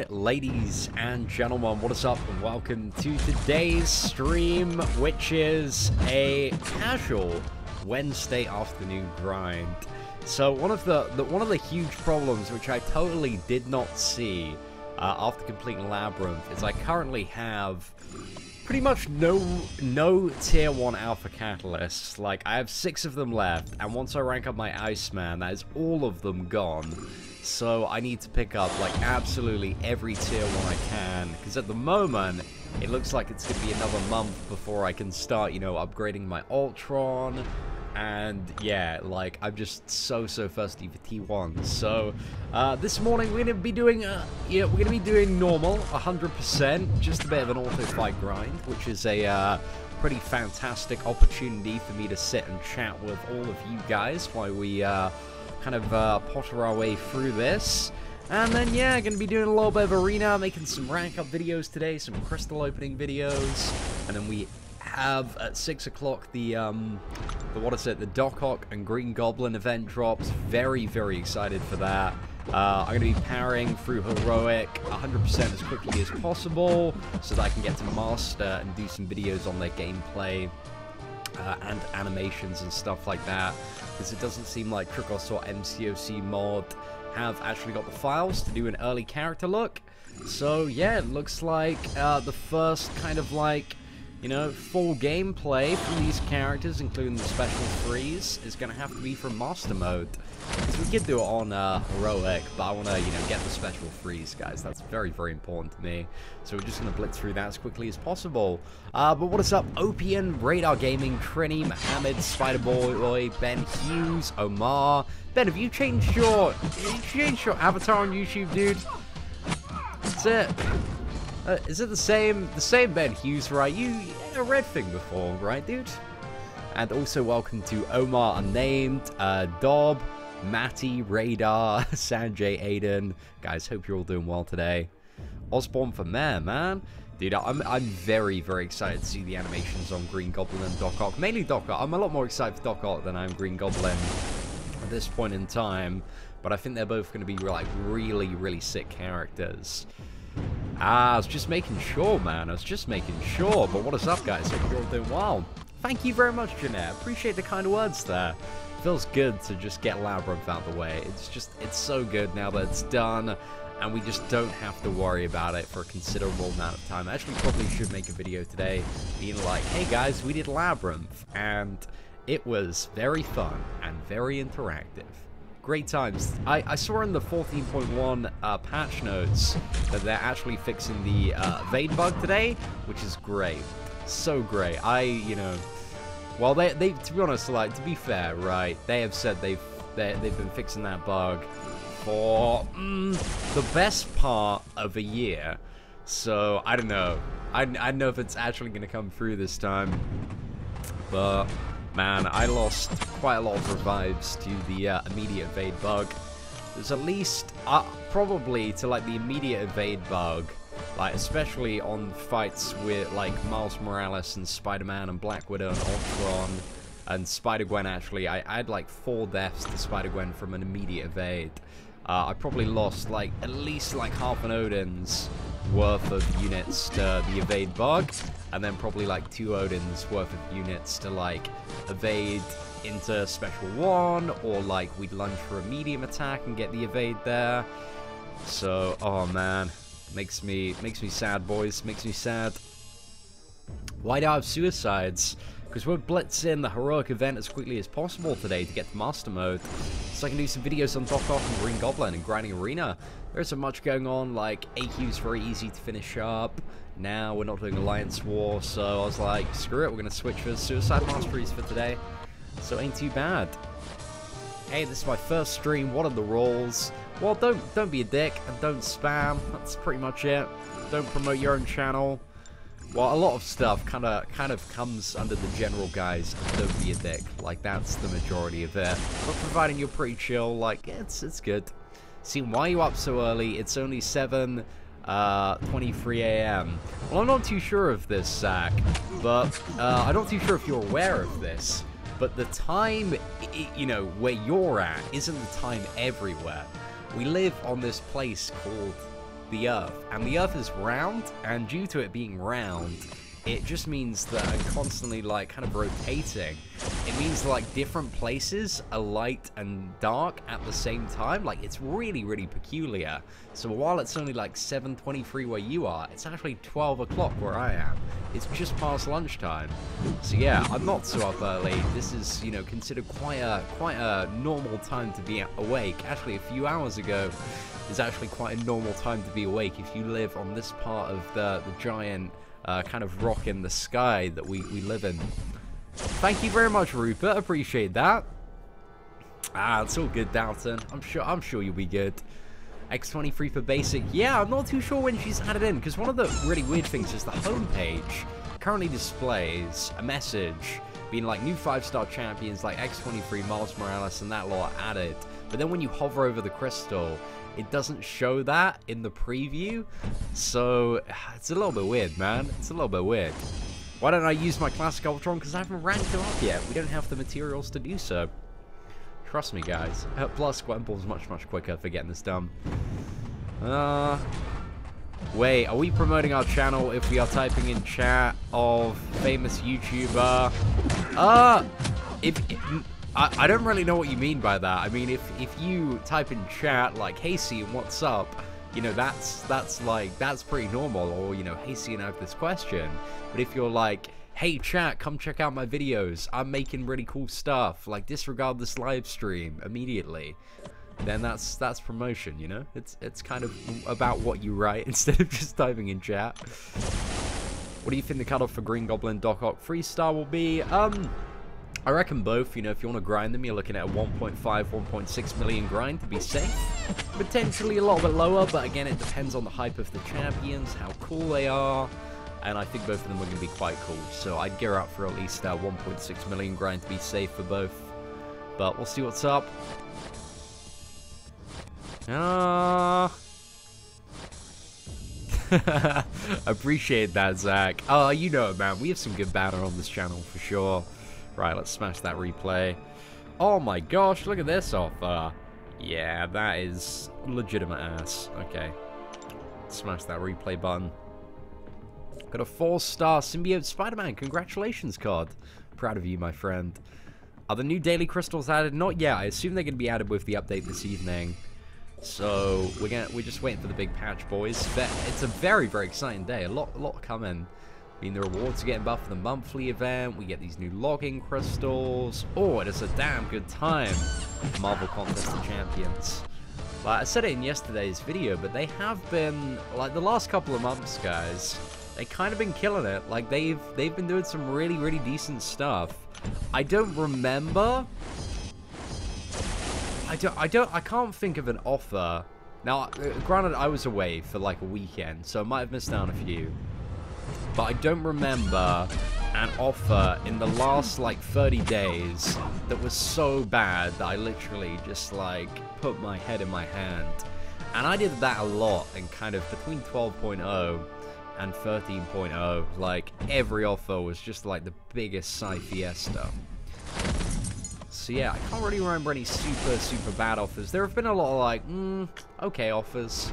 Ladies and gentlemen, what is up and welcome to today's stream, which is a casual Wednesday afternoon grind. So one of the huge problems which I totally did not see after completing Labyrinth is I currently have pretty much no tier 1 alpha catalysts. Like, I have 6 of them left, and once I rank up my Iceman, that is all of them gone. So I need to pick up, like, absolutely every tier 1 I can, because at the moment, it looks like it's going to be another month before I can start, you know, upgrading my Ultron, and yeah, like, I'm just so thirsty for T1. So, this morning, we're going to be doing, we're going to be doing normal, 100%, just a bit of an auto-fight grind, which is a, pretty fantastic opportunity for me to sit and chat with all of you guys while we, kind of potter our way through this. And then yeah, gonna be doing a little bit of arena, making some rank up videos today, some crystal opening videos, and then we have at 6 o'clock the what is it, the OCK and Green Goblin event drops. Very excited for that. I'm going to be powering through Heroic 100% as quickly as possible so that I can get to Master and do some videos on their gameplay and animations and stuff like that, because it doesn't seem like Cutoffs or MCOC mod have actually got the files to do an early character look. So yeah, it looks like the first kind of like, you know, full gameplay from these characters, including the special freeze, is going to have to be from Master Mode. Because we could do it on Heroic, but I want to, you know, get the special freeze, guys. That's very important to me. So we're just going to blitz through that as quickly as possible. But what is up? Opian, Radar Gaming, Trini, Mohammed, Spiderboy, Ben Hughes, Omar. Ben, have you changed your avatar on YouTube, dude? That's it. Is it the same Ben Hughes, right? You had a red thing before, right, dude? And also welcome to Omar Unnamed, Dob, Matty, Radar, Sanjay, Aiden. Guys, hope you're all doing well today. Osborne for mayor, man. Dude, I'm very excited to see the animations on Green Goblin and OCK. Mainly OCK. I'm a lot more excited for OCK than I am Green Goblin at this point in time. But I think they're both going to be like really sick characters. I was just making sure, man. I was just making sure. But what is up, guys? Hope you're all doing well. Thank you very much, Jeanette. Appreciate the kind words there. Feels good to just get Labyrinth out of the way. It's so good now that it's done, and we just don't have to worry about it for a considerable amount of time. I actually probably should make a video today being like, hey guys, we did Labyrinth, and it was very fun and very interactive. Great times. I saw in the 14.1 patch notes that they're actually fixing the evade bug today, which is great. So great. You know, well, they to be honest, like, to be fair, right, they have said they've been fixing that bug for the best part of a year. So I don't know. I don't know if it's actually going to come through this time, but man, I lost quite a lot of revives to the immediate evade bug. There's at least probably to like the immediate evade bug, like especially on fights with like Miles Morales and Spider-Man and Black Widow and Ultron and Spider-Gwen. Actually, I had like 4 deaths to Spider-Gwen from an immediate evade. I probably lost like at least like half an Odin's worth of units to the evade bug, and then probably like 2 Odin's worth of units to like evade into Special 1, or like we'd lunge for a medium attack and get the evade there. So, oh man, makes me sad, boys. Makes me sad. Why do I have suicides? Because we're blitzing the Heroic event as quickly as possible today to get to Master Mode, so I can do some videos on OCK and Green Goblin and grinding arena. There isn't much going on, like AQ's very easy to finish up. Now we're not doing Alliance War, so I was like, screw it, we're going to switch for Suicide Masteries for today. So ain't too bad. Hey, this is my first stream, what are the roles? Well, don't be a dick and don't spam, that's pretty much it. Don't promote your own channel. Well, a lot of stuff kind of comes under the general guise of don't be a dick. Like, that's the majority of it. But providing you're pretty chill, like, it's good. See, why are you up so early? It's only 7:23 a.m. Well, I'm not too sure of this, Zach, but I'm not too sure if you're aware of this. But the time, you know, where you're at isn't the time everywhere. We live on this place called the Earth, and the Earth is round, and due to it being round, it just means that I'm constantly, like, kind of rotating. It means, like, different places are light and dark at the same time. Like, it's really, really peculiar. So while it's only, like, 7:23 where you are, it's actually 12 o'clock where I am. It's just past lunchtime. So, yeah, I'm not so up early. This is, you know, considered quite a normal time to be awake. Actually, a few hours ago is actually quite a normal time to be awake if you live on this part of the giant... kind of rock in the sky that we live in. Thank you very much, Rupert. Appreciate that. It's all good, Dalton. I'm sure you'll be good. X23 for basic. Yeah, I'm not too sure when she's added in, because one of the really weird things is the homepage currently displays a message being like new 5-star champions like X23, Miles Morales, and that lot added. But then when you hover over the crystal, it doesn't show that in the preview, so it's a little bit weird, man. It's a little bit weird. Why don't I use my classic Ultron? Because I haven't ranked him up yet. We don't have the materials to do so. Trust me, guys. Plus, Gwenpool's much quicker for getting this done. Wait, are we promoting our channel if we are typing in chat of famous YouTuber? I don't really know what you mean by that. I mean, if you type in chat like, "Hey, C, what's up?" You know, that's pretty normal. Or, you know, "Hey, C, and I have this question." But if you're like, "Hey, chat, come check out my videos. I'm making really cool stuff. Like, disregard this live stream immediately," then that's promotion. You know, it's kind of about what you write instead of just typing in chat. What do you think the cutoff for Green Goblin Doc Ock Freestar will be? I reckon both. You know, if you want to grind them, you're looking at a 1.5, 1.6 million grind to be safe. Potentially a little bit lower, but again, it depends on the hype of the champions, how cool they are, and I think both of them are going to be quite cool. So I'd gear up for at least 1.6 million grind to be safe for both. But we'll see what's up. Appreciate that, Zach. Oh, you know it, man. We have some good banner on this channel for sure. Right, let's smash that replay. Oh my gosh, look at this offer. Yeah, that is legitimate ass. Okay. Smash that replay button. Got a 4-star Symbiote Spider-Man. Congratulations, card. Proud of you, my friend. Are the new daily crystals added? Not yet. I assume they're going to be added with the update this evening. So we're just waiting for the big patch, boys. But it's a very, very exciting day. A lot coming. I mean, the rewards are getting buffed for the monthly event. We get these new logging crystals. Oh, it is a damn good time. Marvel Contest of Champions. Like I said it in yesterday's video, but they have been, like, the last couple of months, guys, they kind of been killing it. Like, they've been doing some really, really decent stuff. I don't remember. I can't think of an offer. Now, granted, I was away for like a weekend, so I might have missed out on a few. But I don't remember an offer in the last like 30 days that was so bad that I literally just like put my head in my hand. And I did that a lot, and kind of between 12.0 and 13.0, like every offer was just like the biggest sci fiesta. So yeah, I can't really remember any super bad offers. There have been a lot of like, okay offers.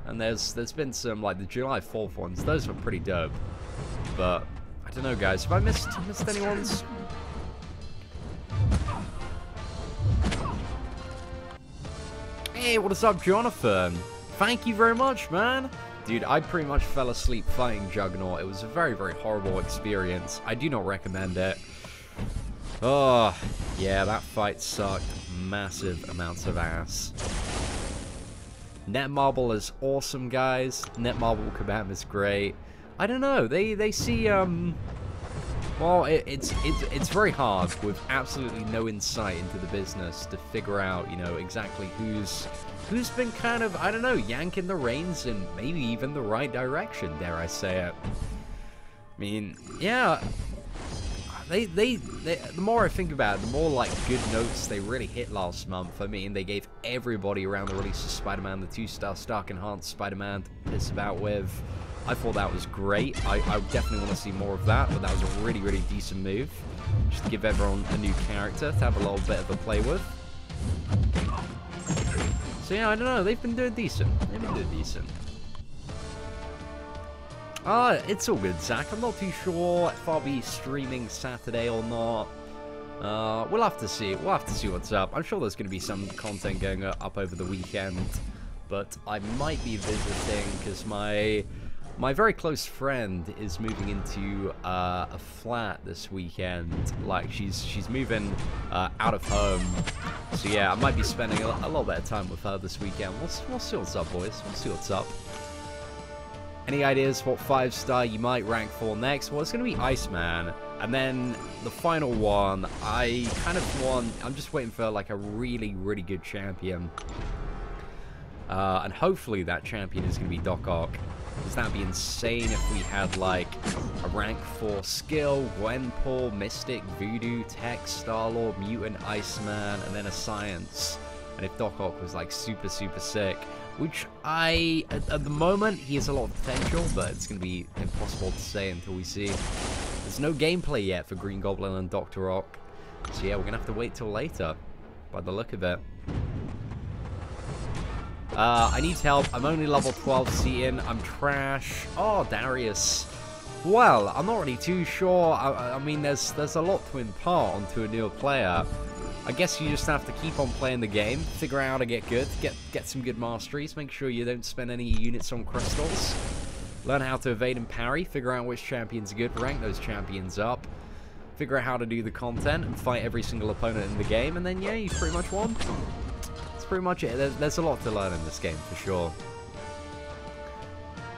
And there's been some, like, the July 4th ones. Those were pretty dope. But, I don't know, guys. Have I missed anyone's? Hey, what is up, Jonathan? Thank you very much, man. Dude, I pretty much fell asleep fighting Juggernaut. It was a very, very horrible experience. I do not recommend it. Oh, yeah, that fight sucked massive amounts of ass. Netmarble is awesome, guys. Netmarble Kabam is great. I don't know. They see well, it's very hard with absolutely no insight into the business to figure out, you know, exactly who's been kind of, I don't know, yanking the reins in maybe even the right direction, dare I say it. I mean, yeah. The more I think about it, the more, like, good notes they really hit last month. I mean, they gave everybody around the release of Spider-Man the 2-star Stark Enhanced Spider-Man to piss about with. I thought that was great. I definitely want to see more of that, but that was a really, really decent move. Just to give everyone a new character to have a little bit of a play with. So, yeah, I don't know. They've been doing decent. They've been doing decent. It's all good, Zach. I'm not too sure if I'll be streaming Saturday or not. We'll have to see. We'll have to see what's up. I'm sure there's going to be some content going up over the weekend, but I might be visiting because my very close friend is moving into a flat this weekend. Like, she's moving out of home. So yeah, I might be spending a little bit of time with her this weekend. We'll see what's up, boys. We'll see what's up. Any ideas what 5-star you might rank for next? Well, it's going to be Iceman. And then the final one, I kind of want... I'm just waiting for, like, a really, really good champion. And hopefully that champion is going to be OCK. Because that would be insane if we had, like, a rank 4 skill, Gwenpool, Mystic, Voodoo, Tech, Starlord, Mutant, Iceman, and then a Science. And if OCK was, like, super, super sick... Which at the moment, he has a lot of potential, but it's going to be impossible to say until we see. There's no gameplay yet for Green Goblin and Dr. Ock. So yeah, we're going to have to wait till later, by the look of it. I need help. I'm only level 12 Seaton. I'm trash. Oh, Darius. Well, I'm not really too sure. I mean, there's a lot to impart onto a newer player. I guess you just have to keep on playing the game, figure out how to get good, get some good masteries, make sure you don't spend any units on crystals, learn how to evade and parry, figure out which champions are good, rank those champions up, figure out how to do the content, and fight every single opponent in the game, and then yeah, you've pretty much won. That's pretty much it. There's a lot to learn in this game, for sure.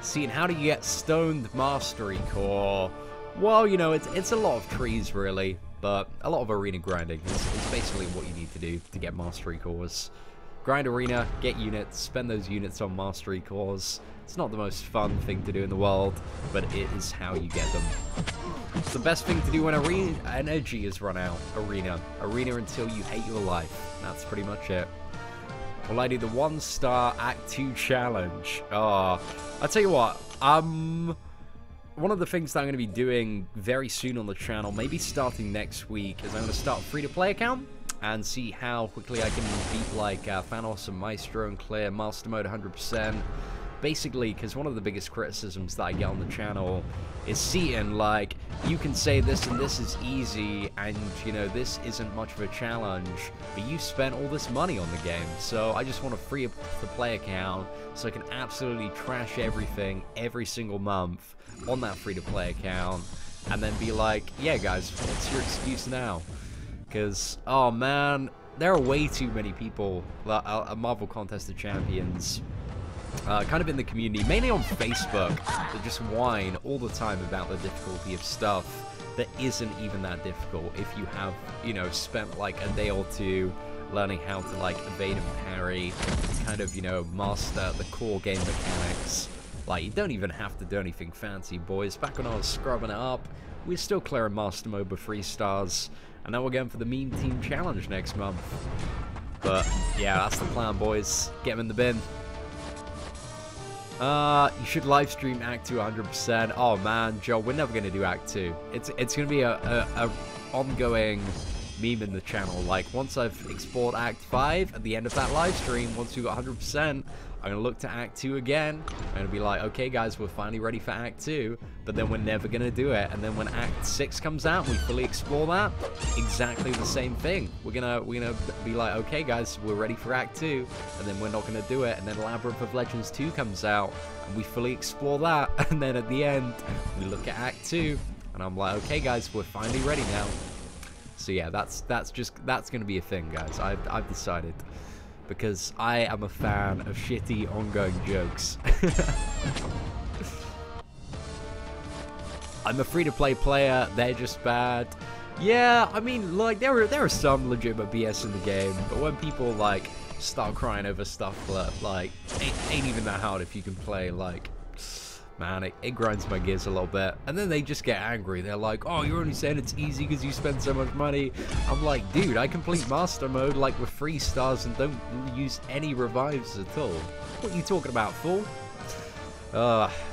See, and how do you get Stoned Mastery Core? Well, you know, it's a lot of trees, really. But a lot of arena grinding is basically what you need to do to get mastery cores. Grind arena, get units, spend those units on mastery cores. It's not the most fun thing to do in the world, but it is how you get them. It's the best thing to do when energy is run out. Arena until you hate your life. That's pretty much it. Well, I do the 1-star Act 2 challenge. I'll tell you what, one of the things that I'm going to be doing very soon on the channel, maybe starting next week, is I'm going to start a free-to-play account and see how quickly I can beat, like, Thanos and Maestro and clear Master Mode 100%. Basically, because one of the biggest criticisms that I get on the channel is Seaton, like, you can say this and this is easy, and, you know, this isn't much of a challenge, but you spent all this money on the game, so I just want a free-to-play account so I can absolutely trash everything every single month on that free-to-play account, and then be like, yeah, guys, what's your excuse now? Because, oh, man, there are way too many people, Marvel Contest of Champions, kind of in the community, mainly on Facebook, that just whine all the time about the difficulty of stuff that isn't even that difficult if you have, you know, spent like a day or two learning how to like evade and parry, kind of, you know, master the core game mechanics. Like, you don't even have to do anything fancy, boys. Back when I was scrubbing it up, we were still clearing Master Mode with 3 stars, and now we're going for the Meme Team Challenge next month. But, yeah, that's the plan, boys. Get them in the bin. You should live stream Act 2 100%. Oh, man, Joe, we're never going to do Act 2. It's going to be a ongoing meme in the channel. Like, once I've explored Act 5, at the end of that live stream, once we got 100%, I'm going to look to Act 2 again. I'm going to be like, okay, guys, we're finally ready for Act 2, but then we're never going to do it. And then when Act 6 comes out, we fully explore that, exactly the same thing. We're gonna be like, okay, guys, we're ready for Act 2, and then we're not going to do it. And then Labyrinth of Legends 2 comes out, and we fully explore that. And then at the end, we look at Act 2, and I'm like, okay, guys, we're finally ready now. So yeah, that's going to be a thing, guys. I've decided. Because I am a fan of shitty ongoing jokes. I'm a free-to-play player, they're just bad. Yeah, I mean, like, there are some legitimate BS in the game, but when people, like, start crying over stuff that, like, ain't even that hard if you can play, like, man, it grinds my gears a little bit. And then they just get angry. They're like, oh, you're only saying it's easy because you spend so much money. I'm like, dude, I complete Master Mode, like, with 3 stars and don't use any revives at all. What are you talking about, fool?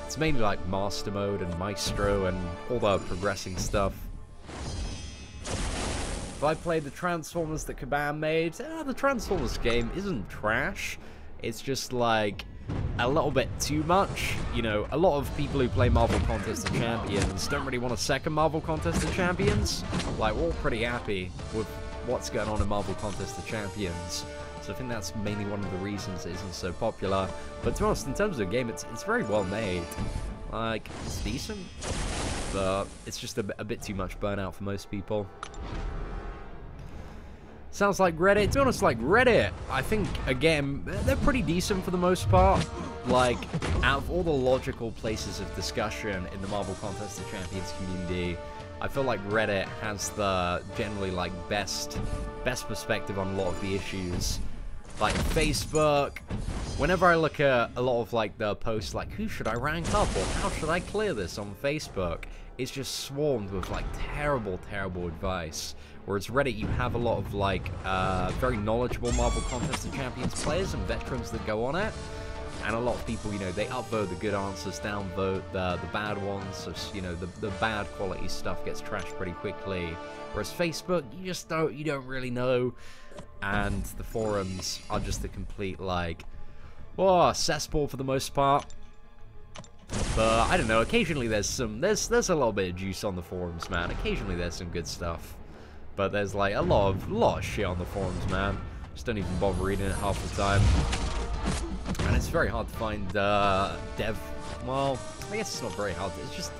It's mainly, like, Master Mode and Maestro and all the progressing stuff. If I played the Transformers that Kabam made, the Transformers game isn't trash. It's just, like, a little bit too much. You know, a lot of people who play Marvel Contest of Champions don't really want a second Marvel Contest of Champions. Like, we're all pretty happy with what's going on in Marvel Contest of Champions. So I think that's mainly one of the reasons it isn't so popular. But to be honest, in terms of the game, it's very well made. Like, it's decent, but it's just a bit too much burnout for most people. Sounds like Reddit. To be honest, like Reddit, I think, again, they're pretty decent for the most part. Like, out of all the logical places of discussion in the Marvel Contest of Champions community, I feel like Reddit has the generally, like, best perspective on a lot of the issues. Like, Facebook, whenever I look at a lot of, like, the posts, like, who should I rank up, or how should I clear this on Facebook, it's just swarmed with, like, terrible, terrible advice. Whereas Reddit, you have a lot of, like, very knowledgeable Marvel Contest of Champions players and veterans that go on it. And a lot of people, you know, they upvote the good answers, downvote the bad ones. So, you know, the bad quality stuff gets trashed pretty quickly. Whereas Facebook, you don't really know. And the forums are just a complete, like, cesspool for the most part. But I don't know, occasionally there's a little bit of juice on the forums, man. Occasionally there's some good stuff. But there's like a lot of shit on the forums, man. Just don't even bother reading it half the time. And it's very hard to find dev. Well, I guess it's not very hard. It's just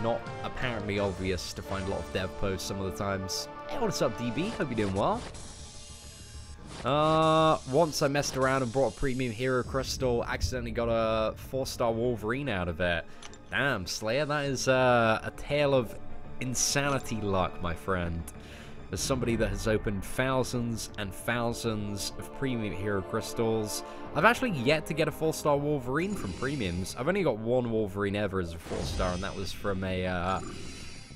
not apparently obvious to find a lot of dev posts some of the times. Hey, what's up, DB? Hope you're doing well. Once I messed around and brought a premium hero crystal, accidentally got a 4-star Wolverine out of it. Damn, Slayer, that is a tale of insanity luck, my friend. As somebody that has opened thousands and thousands of premium hero crystals, I've actually yet to get a 4-star Wolverine from premiums. I've only got one Wolverine ever as a 4-star, and that was from a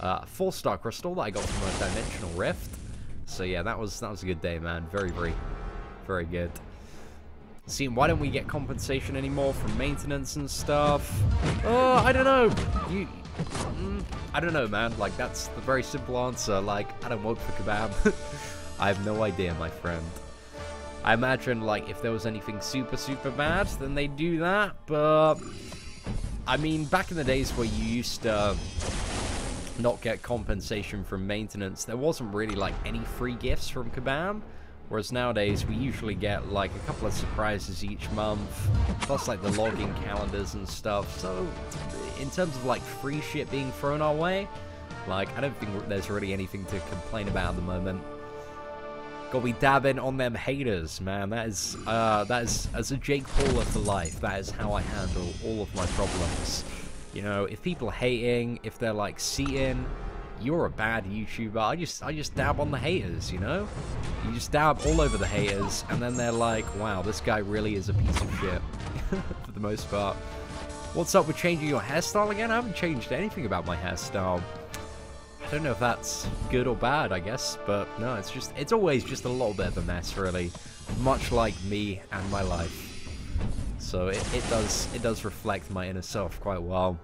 4-star crystal that I got from a Dimensional Rift. So yeah, that was a good day, man. Very, very, very good. See, why don't we get compensation anymore from maintenance and stuff? I don't know. I don't know, man. Like, that's the very simple answer. Like, I don't vote for Kebab. I have no idea, my friend. I imagine, like, if there was anything super, super bad, then they'd do that. But, I mean, back in the days where you used to not get compensation from maintenance, there wasn't really, like, any free gifts from Kebab. Whereas nowadays, we usually get, like, a couple of surprises each month, plus, like, the login calendars and stuff. So, in terms of, like, free shit being thrown our way, like, I don't think there's really anything to complain about at the moment. Gotta be dabbing on them haters, man. That is, as a Jake Pauler for life, that is how I handle all of my problems. You know, if people are hating, if they're, like, seating, you're a bad YouTuber. I just dab on the haters, you know? You just dab all over the haters, and then they're like, wow, this guy really is a piece of shit. For the most part. What's up with changing your hairstyle again? I haven't changed anything about my hairstyle. I don't know if that's good or bad, I guess, but no, it's always just a little bit of a mess, really. Much like me and my life. So it does reflect my inner self quite well.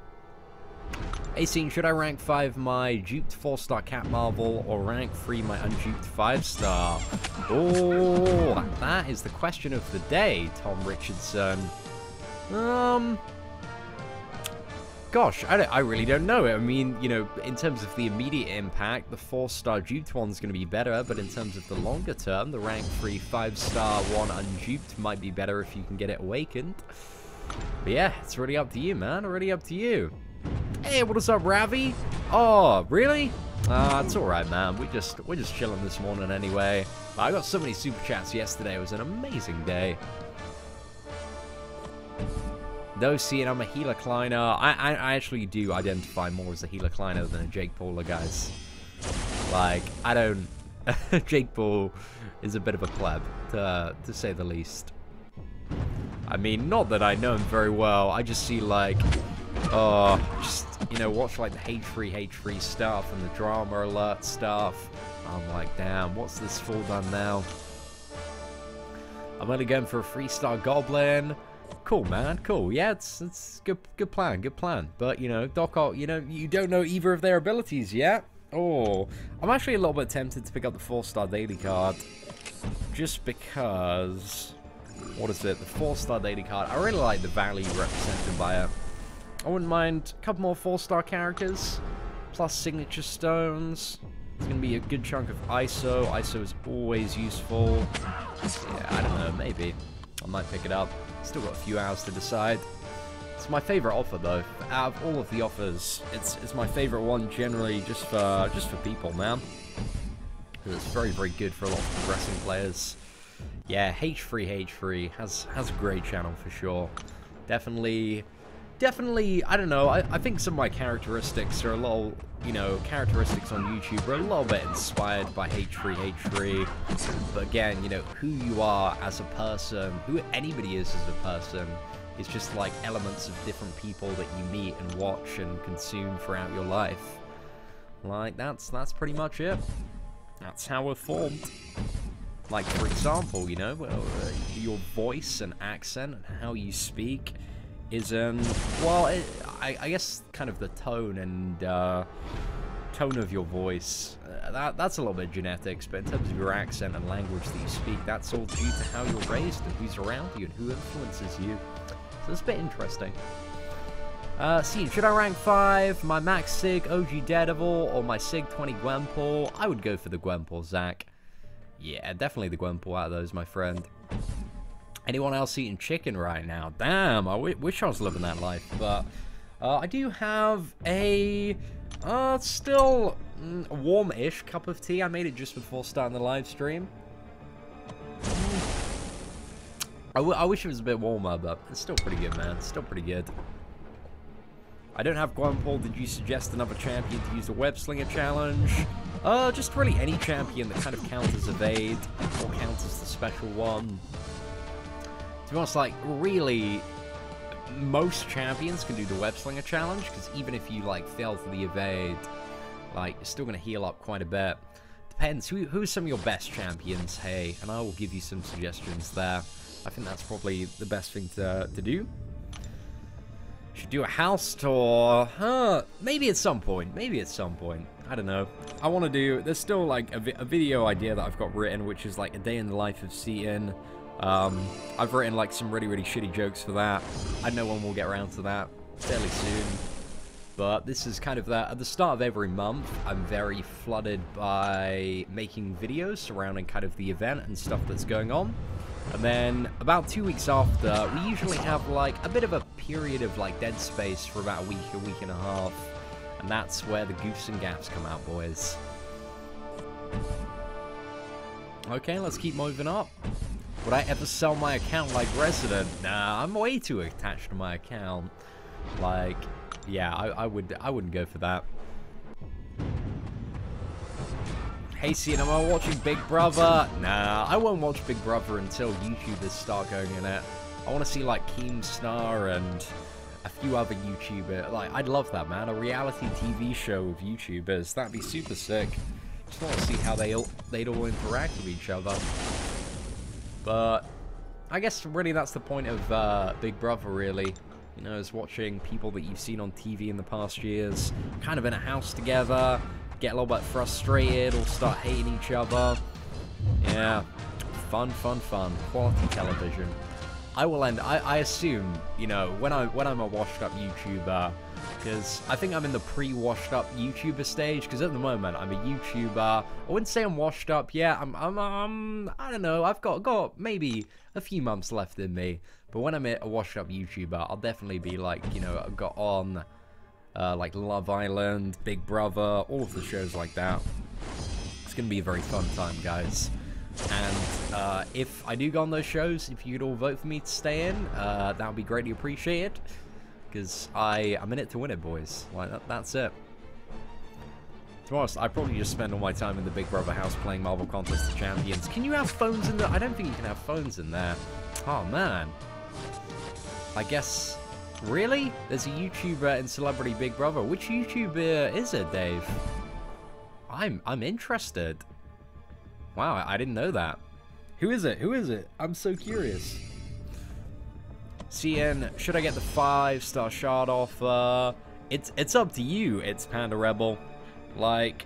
Hey, Scene, should I rank 5 my duped 4-star Cat Marvel or rank 3 my unduped 5-star? Oh, that is the question of the day, Tom Richardson. Gosh, I really don't know. I mean, you know, in terms of the immediate impact, the 4-star duped one's going to be better, but in terms of the longer term, the rank 3 5-star one unduped might be better if you can get it awakened. But yeah, it's really up to you, man. Really up to you. Hey, what is up, Ravi? Oh, really? It's alright, man. We're just chilling this morning anyway. I got so many super chats yesterday. It was an amazing day. No, seeing I'm a healer climber. I actually do identify more as a healer climber than a Jake Pauler, guys. Like, I don't... Jake Paul is a bit of a pleb, to say the least. I mean, not that I know him very well. I just see, like... just, you know, watch, like, the H3 stuff and the drama alert stuff. I'm like, damn, what's this fool done now? I'm only going for a 3-star Goblin. Cool, man, cool. Yeah, it's good plan, good plan. But, you know, Doc Ock, you know, you don't know either of their abilities yet. Oh, I'm actually a little bit tempted to pick up the 4-star daily card. Just because... what is it, the 4-star daily card. I really like the value represented by it. I wouldn't mind a couple more 4-star characters, plus signature stones. It's going to be a good chunk of ISO. ISO is always useful. Yeah, I don't know, maybe. I might pick it up. Still got a few hours to decide. It's my favorite offer, though. Out of all of the offers, it's my favorite one generally just for people, man. Because it's very, very good for a lot of progressing players. Yeah, H3 has a great channel for sure. Definitely, I don't know, I think some of my characteristics are a little, you know, characteristics on YouTube are a little bit inspired by H3. But again, you know, who you are as a person, who anybody is as a person, is just like elements of different people that you meet and watch and consume throughout your life. Like, that's pretty much it. That's how we're formed. Like, for example, you know, your voice and accent and how you speak isn't, well, I guess kind of the tone and tone of your voice, that's a little bit genetics, but in terms of your accent and language that you speak, that's all due to how you're raised and who's around you and who influences you. So it's a bit interesting. See, should I rank 5 my Max Sig OG Daredevil or my Sig 20 Gwenpool? I would go for the Gwenpool, Zach. Yeah, definitely the Gwenpool out of those, my friend. Anyone else eating chicken right now? Damn, I wish I was living that life. But I do have a still warm-ish cup of tea. I made it just before starting the live stream. I wish it was a bit warmer, but it's still pretty good, man. It's still pretty good. I don't have Gwenpool. Did you suggest another champion to use the Web Slinger challenge? Just really any champion that kind of counters evade or counters the special one. To be honest, like, really, most champions can do the Web Slinger challenge, because even if you, like, fail to the evade, like, you're still going to heal up quite a bit. Depends. Who are some of your best champions, hey? And I will give you some suggestions there. I think that's probably the best thing to do. Should do a house tour. Maybe at some point. Maybe at some point. I don't know. I want to do... There's still, like, a video idea that I've got written, which is, like, a day in the life of Chillin. I've written, like, some really, really shitty jokes for that. I know when we'll get around to that fairly soon. But this is kind of that. At the start of every month, I'm very flooded by making videos surrounding kind of the event and stuff that's going on. And then about 2 weeks after, we usually have, like, a bit of a period of, like, dead space for about a week and a half. And that's where the goofs and gaffs come out, boys. Okay, let's keep moving up. Would I ever sell my account like Resident? Nah, I'm way too attached to my account. Like, yeah, I wouldn't go for that. Hey, Cian, am I watching Big Brother? Nah, I won't watch Big Brother until YouTubers start going in it. I want to see, like, Keemstar and a few other YouTubers. Like, I'd love that, man. A reality TV show of YouTubers. That'd be super sick. Just want to see how they'd all interact with each other. But I guess really that's the point of Big Brother, really. You know, is watching people that you've seen on TV in the past years kind of in a house together, get a little bit frustrated or start hating each other. Yeah, fun. Quality television. I will end. I assume, you know, when I'm a washed-up YouTuber, because I think I'm in the pre-washed-up YouTuber stage. Because at the moment I'm a YouTuber. I wouldn't say I'm washed up yet. I'm I don't know. I've got maybe a few months left in me. But when I'm a washed-up YouTuber, I'll definitely be like, you know, I've got on like Love Island, Big Brother, all of the shows like that. It's gonna be a very fun time, guys. And if I do go on those shows, if you could all vote for me to stay in, that would be greatly appreciated. Because I'm in it to win it, boys. Like, that's it. To be honest, I probably just spend all my time in the Big Brother house playing Marvel Contest of Champions. Can you have phones in there? I don't think you can have phones in there. Oh, man. I guess... Really? There's a YouTuber in Celebrity Big Brother. Which YouTuber is it, Dave? I'm interested. Wow, I didn't know that. Who is it? Who is it? I'm so curious. CN, should I get the 5-star shard offer? It's up to you. It's Panda Rebel. Like,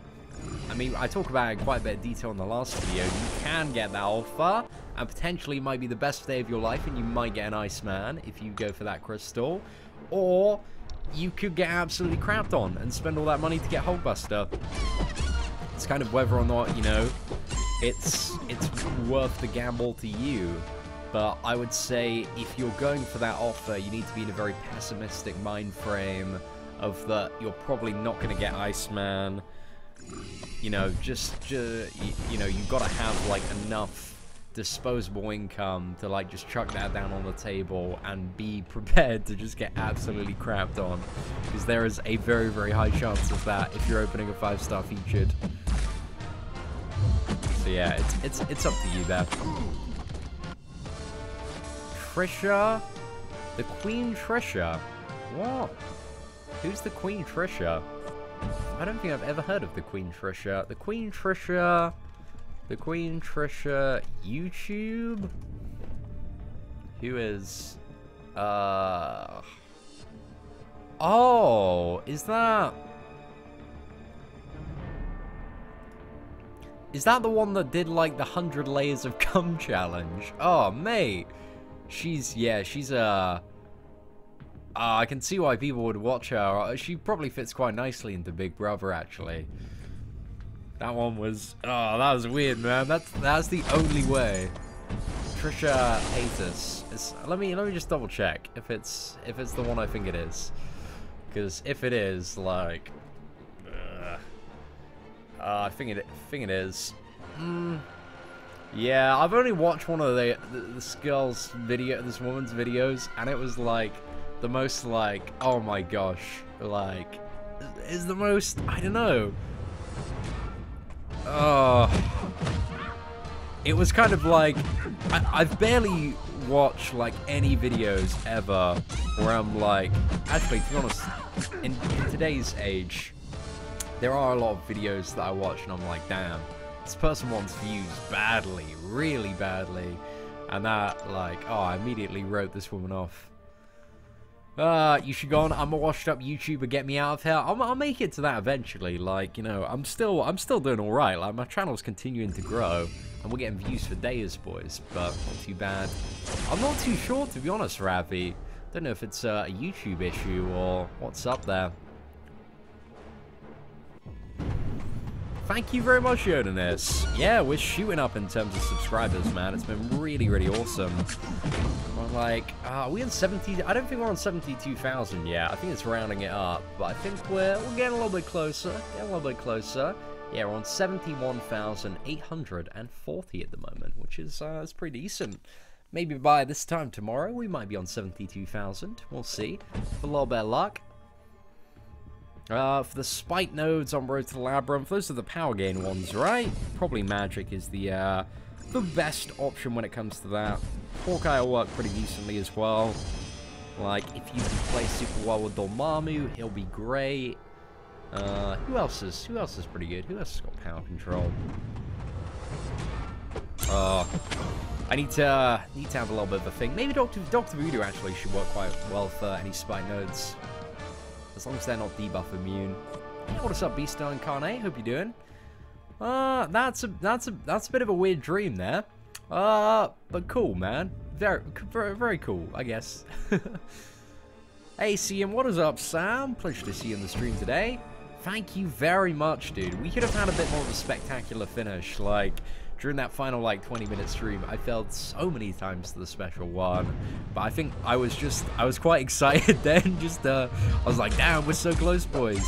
I mean, I talk about it in quite a bit of detail in the last video. You can get that offer, and potentially might be the best day of your life, and you might get an Iceman if you go for that crystal, or you could get absolutely crapped on and spend all that money to get Hulkbuster. It's kind of whether or not, you know, it's worth the gamble to you. But I would say if you're going for that offer, you need to be in a very pessimistic mind frame of that you're probably not going to get Iceman. You know, you know, you've got to have like enough disposable income to like just chuck that down on the table and be prepared to just get absolutely crapped on, because there is a very, very high chance of that if you're opening a 5-star featured. So yeah, it's up to you there. Trisha? The Queen Trisha? What? Who's the Queen Trisha? I don't think I've ever heard of the Queen Trisha. The Queen Trisha... The Queen Trisha YouTube? Who is... Oh! Is that... Is that the one that did, like, the 100 layers of cum challenge? Oh, mate! She's, yeah, she's I can see why people would watch her. She probably fits quite nicely into Big Brother, actually. That one was, oh, that was weird, man. That's the only way. Trisha Paytas. Let me just double check if it's the one I think it is. Because if it is, like, I think it is. Yeah, I've only watched one of this girl's video, this woman's videos, and it was like the most, like, oh my gosh, like, is the most, I don't know. It was kind of like, I've barely watched like any videos ever where I'm like, actually, to be honest, in today's age, there are a lot of videos that I watch and I'm like, damn, this person wants views badly, really badly, and that, like, oh, I immediately wrote this woman off. You should go on. I'm a washed-up YouTuber. Get me out of here. I'll make it to that eventually. Like, you know, I'm still doing all right. Like, my channel's continuing to grow, and we're getting views for days, boys. But not too bad. I'm not too sure, to be honest, Ravi. Don't know if it's a YouTube issue or what's up there. Thank you very much, Yodanis. Yeah, we're shooting up in terms of subscribers, man. It's been really, really awesome. We're like, are we on 70? I don't think we're on 72,000 yet. I think it's rounding it up, but I think we're getting a little bit closer. Yeah, we're on 71,840 at the moment, which is pretty decent. Maybe by this time tomorrow, we might be on 72,000. We'll see. With a little bit of luck. For the spike nodes on Road to the Labyrinth, those are the power gain ones, right? Probably Magic is the best option when it comes to that. Hawkeye will work pretty decently as well. Like, if you can play super well with Dormammu, he'll be great. Who else is pretty good? Who else has got power control? I need to have a little bit of a thing. Maybe Dr. Voodoo actually should work quite well for any spike nodes. As long as they're not debuff immune. Hey, what's up, Beasto Incarnate? Hope you're doing. That's a bit of a weird dream there. But cool, man. Very, very cool, I guess. Hey, CM, what is up, Sam? Pleasure to see you on the stream today. Thank you very much, dude. We could have had a bit more of a spectacular finish. Like, during that final, like, 20-minute stream, I failed so many times to the special one. But I think I was quite excited then. I was like, damn, we're so close, boys.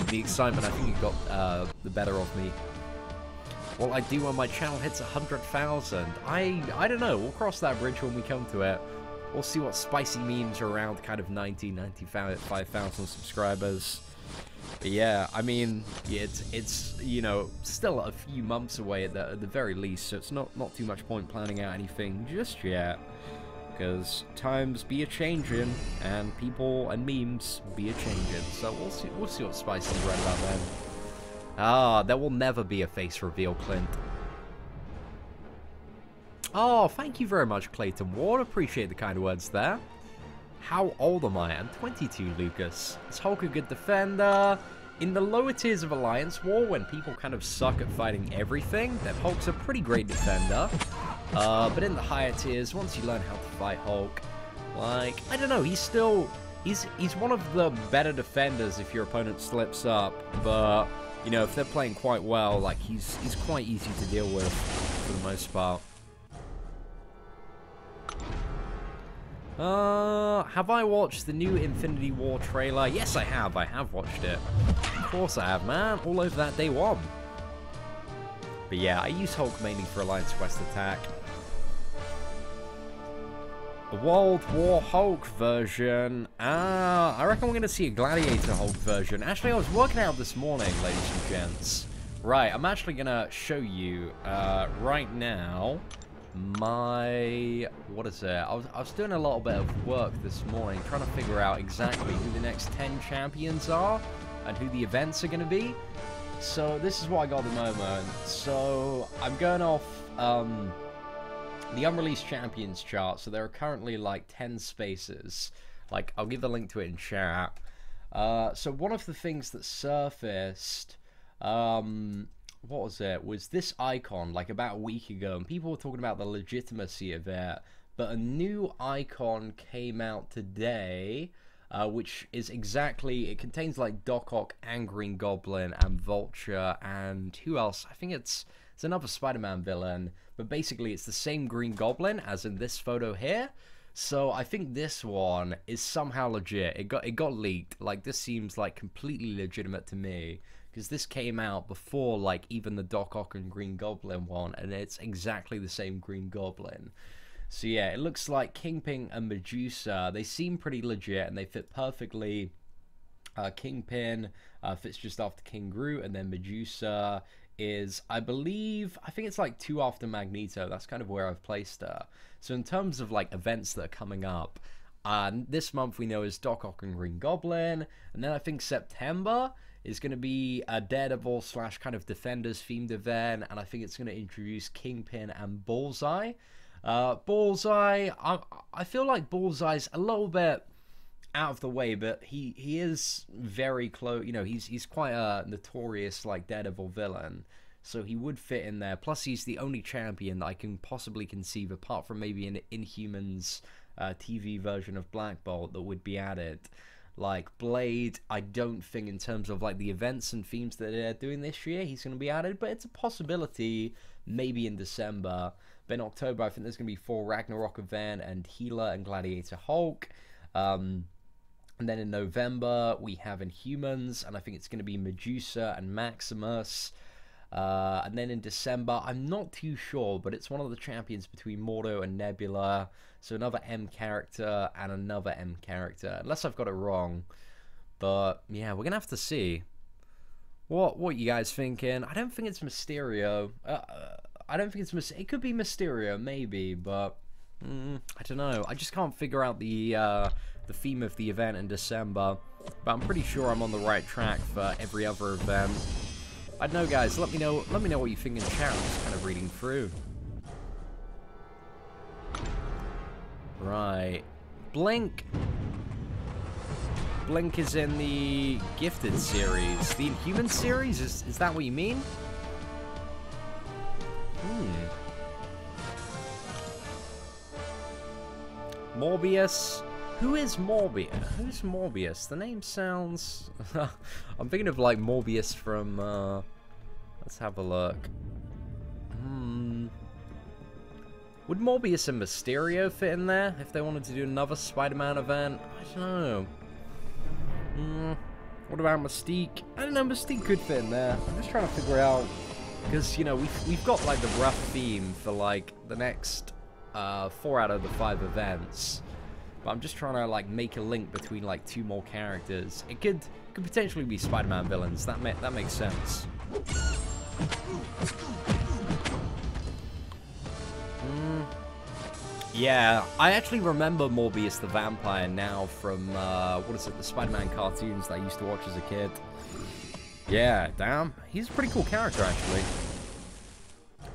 The excitement, I think it got the better of me. What I do when my channel hits 100,000? I don't know. We'll cross that bridge when we come to it. We'll see what spicy memes are around kind of 95,000 subscribers. But yeah, I mean, yeah, it's you know, still a few months away at the very least, so it's not too much point planning out anything just yet, because times be a changing and people and memes be a changing. So we'll see what Spicy's right about then. There will never be a face reveal, Clint. Oh, thank you very much, Clayton Ward. Appreciate the kind words there. How old am I? I'm 22, Lucas. Is Hulk a good defender? In the lower tiers of Alliance War, when people kind of suck at fighting everything, then Hulk's a pretty great defender. But in the higher tiers, once you learn how to fight Hulk, like, I don't know, he's one of the better defenders if your opponent slips up, but, you know, if they're playing quite well, like, he's quite easy to deal with for the most part. Have I watched the new Infinity War trailer? Yes, I have watched it. Of course I have, man, all over that day one. But yeah, I use Hulk mainly for Alliance Quest attack. The World War Hulk version. I reckon we're going to see a Gladiator Hulk version. Actually, I was working out this morning, ladies and gents. Right, I'm actually going to show you right now my... What is it? I was doing a little bit of work this morning, trying to figure out exactly who the next 10 champions are and who the events are going to be. So this is what I got at the moment. So I'm going off the unreleased champions chart. So there are currently like 10 spaces. Like, I'll give the link to it in chat. So one of the things that surfaced, what was it? Was this icon like about a week ago, and people were talking about the legitimacy of it. But a new icon came out today. Which is exactly, it contains like Doc Ock and Green Goblin and Vulture and who else? I think it's another Spider-Man villain, but basically it's the same Green Goblin as in this photo here. So I think this one is somehow legit. It got leaked. Like, this seems like completely legitimate to me, because this came out before like even the Doc Ock and Green Goblin one, and it's exactly the same Green Goblin. So yeah, it looks like Kingpin and Medusa, they seem pretty legit, and they fit perfectly. Kingpin fits just after King Groot, and then Medusa is, I think it's like 2 after Magneto. That's kind of where I've placed her. So in terms of like events that are coming up, this month we know is Doc Ock and Green Goblin, and then I think September is going to be a Daredevil / kind of Defenders themed event, and I think it's going to introduce Kingpin and Bullseye. Bullseye, I feel like Bullseye's a little bit out of the way, but he is very close. You know, he's quite a notorious like Daredevil villain, so he would fit in there. Plus, he's the only champion that I can possibly conceive, apart from maybe an Inhumans TV version of Black Bolt, that would be added. Like Blade, I don't think in terms of like the events and themes that they're doing this year, he's going to be added, but it's a possibility, maybe in December. But in October, I think there's going to be 4 Ragnarok event and Healer and Gladiator Hulk. And then in November, we have Inhumans, and I think it's going to be Medusa and Maximus. And then in December, I'm not too sure, but it's one of the champions between Mordo and Nebula. So another M character and another M character, unless I've got it wrong. But yeah, we're going to have to see. What you guys thinking? I don't think it's Mysterio. I don't think it's it could be Mysterio, maybe, but I don't know. I just can't figure out the theme of the event in December, but I'm pretty sure I'm on the right track for every other event. I don't know, guys. Let me know what you think in chat. I'm just kind of reading through. Right, Blink is in the Gifted series, the Inhuman series. Is that what you mean? Morbius. Who is Morbius? Who's Morbius? The name sounds... I'm thinking of like Morbius from... Let's have a look. Would Morbius and Mysterio fit in there if they wanted to do another Spider-Man event? I don't know. What about Mystique? I don't know, Mystique could fit in there. I'm just trying to figure out... Because, you know, we've got, like, the rough theme for, like, the next 4 out of the 5 events. But I'm just trying to, like, make a link between, like, 2 more characters. It could potentially be Spider-Man villains. That makes sense. Yeah, I actually remember Morbius the Vampire now from, what is it, the Spider-Man cartoons that I used to watch as a kid. Yeah, damn. He's a pretty cool character, actually.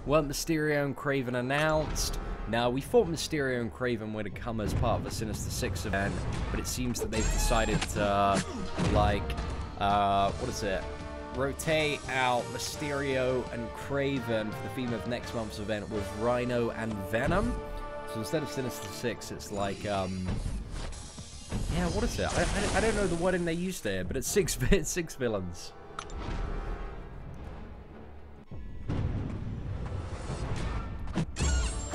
Weren't Mysterio and Kraven announced? Now, we thought Mysterio and Kraven would come as part of the Sinister Six event, but it seems that they've decided to, like, what is it? rotate out Mysterio and Kraven for the theme of next month's event with Rhino and Venom. So instead of Sinister Six, it's like, yeah, what is it? I don't know the wording they used there, but it's six villains.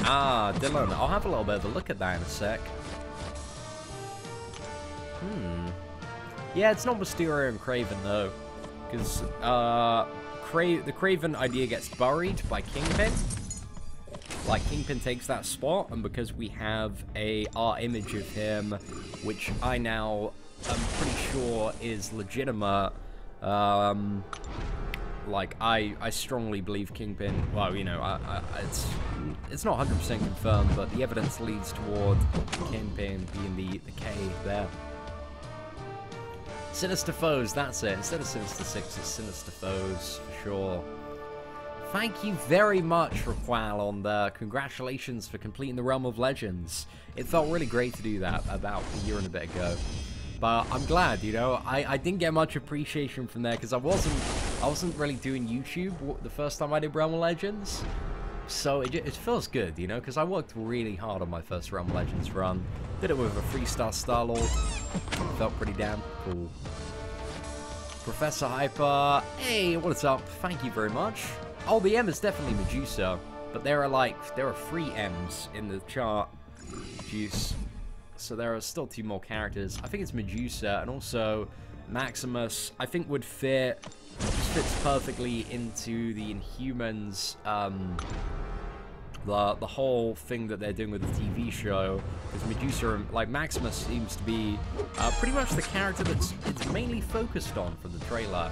Ah, Dylan, I'll have a little bit of a look at that in a sec. Yeah, it's not Mysterio and Kraven, though. Because, the Kraven idea gets buried by Kingpin. Like, Kingpin takes that spot, and because we have a art image of him, which I now am pretty sure is legitimate, like, I strongly believe Kingpin, well, you know, it's not 100% confirmed, but the evidence leads toward Kingpin being the K there. Sinister Foes, that's it. Instead of Sinister Six, it's Sinister Foes, for sure. Thank you very much, Raquel, on the congratulations for completing the Realm of Legends. It felt really great to do that about a year and a bit ago. But I'm glad, you know, I didn't get much appreciation from there because I wasn't really doing YouTube the first time I did Realm of Legends. So it feels good, you know, because I worked really hard on my first Realm of Legends run. Did it with a 3-star Star-Lord. Felt pretty damn cool. Professor Hyper, hey, what's up? Thank you very much. Oh, the M is definitely Medusa, but there are 3 M's in the chart. Juice. So there are still 2 more characters. I think it's Medusa, and also Maximus, I think would fit, just fits perfectly into the Inhumans, the whole thing that they're doing with the TV show, because Medusa, like, Maximus seems to be pretty much the character that's it's mainly focused on from the trailer.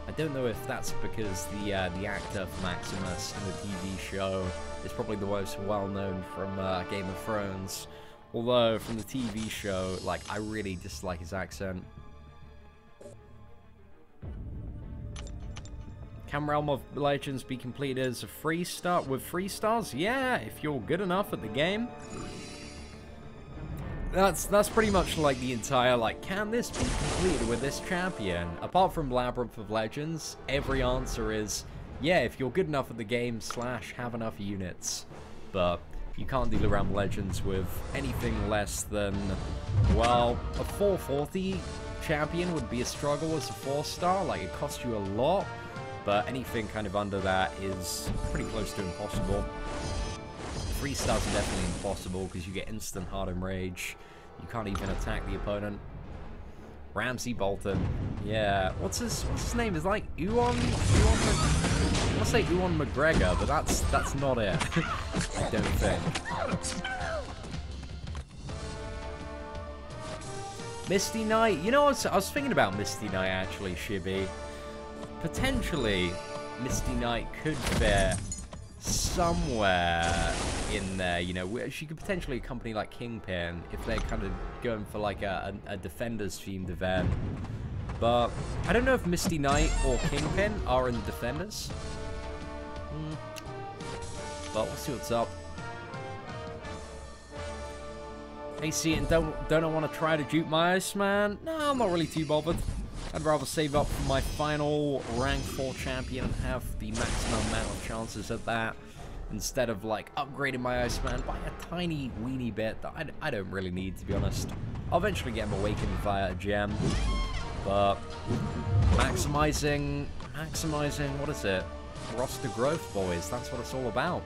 I don't know if that's because the actor for Maximus in the TV show is probably the most well-known from Game of Thrones. Although, from the TV show, like, I really dislike his accent. Can Realm of Legends be completed as a 3-star with 3 stars? Yeah, if you're good enough at the game. That's pretty much like the entire, like, can this be completed with this champion? Apart from Labyrinth of Legends, every answer is, yeah, if you're good enough at the game / have enough units. But you can't do the Realm of Legends with anything less than, well, a 440 champion would be a struggle as a 4-star, like, it costs you a lot, but anything kind of under that is pretty close to impossible. 3 stars are definitely impossible because you get instant Heart and Rage. You can't even attack the opponent. Ramsey Bolton. Yeah. What's his name? Is like Ewan I want to say Ewan McGregor, but that's not it. I don't think. Misty Knight. You know, I was thinking about Misty Knight actually, Shibby. Potentially, Misty Knight could fit somewhere in there, you know, she could potentially accompany like Kingpin if they're kind of going for like a Defenders themed event. But I don't know if Misty Knight or Kingpin are in the Defenders. But we'll see what's up. Hey, Seaton, don't I want to try to dupe my Iceman? No, I'm not really too bothered. I'd rather save up for my final rank 4 champion and have the maximum amount of chances at that, instead of, like, upgrading my Iceman by a tiny, weeny bit that I don't really need, to be honest. I'll eventually get him awakened via a gem, but maximizing, what is it? Roster growth, boys, that's what it's all about.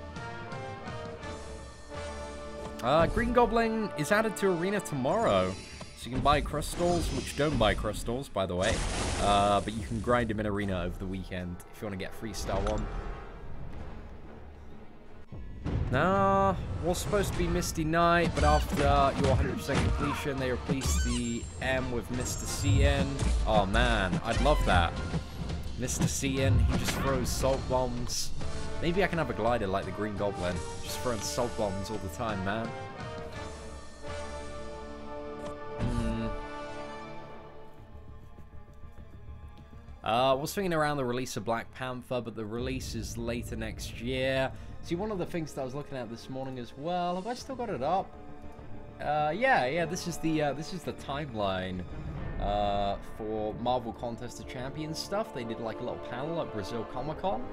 Green Goblin is added to Arena tomorrow. So you can buy crystals, which don't buy crystals, by the way. But you can grind them in Arena over the weekend if you want to get 3-star one. Nah, was supposed to be Misty Knight, but after your 100% completion, they replaced the M with Mr. CN. Oh man, I'd love that. Mr. CN, he just throws salt bombs. Maybe I can have a glider like the Green Goblin, just throwing salt bombs all the time, man. Was thinking around the release of Black Panther, but the release is later next year. See, one of the things that I was looking at this morning as well. Have I still got it up? Yeah. This is the timeline for Marvel Contest of Champions stuff. They did like a little panel at Brazil Comic-Con.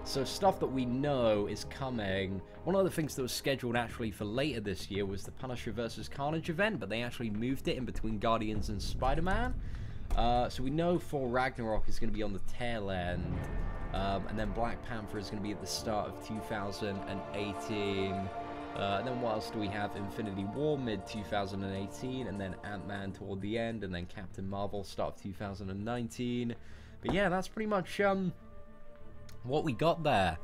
So stuff that we know is coming. One of the things that was scheduled actually for later this year was the Punisher vs. Carnage event, but they actually moved it in between Guardians and Spider-Man. So we know Thor Ragnarok is going to be on the tail end, and then Black Panther is going to be at the start of 2018. And then what else do we have? Infinity War mid-2018, and then Ant-Man toward the end, and then Captain Marvel start of 2019. But yeah, that's pretty much what we got there.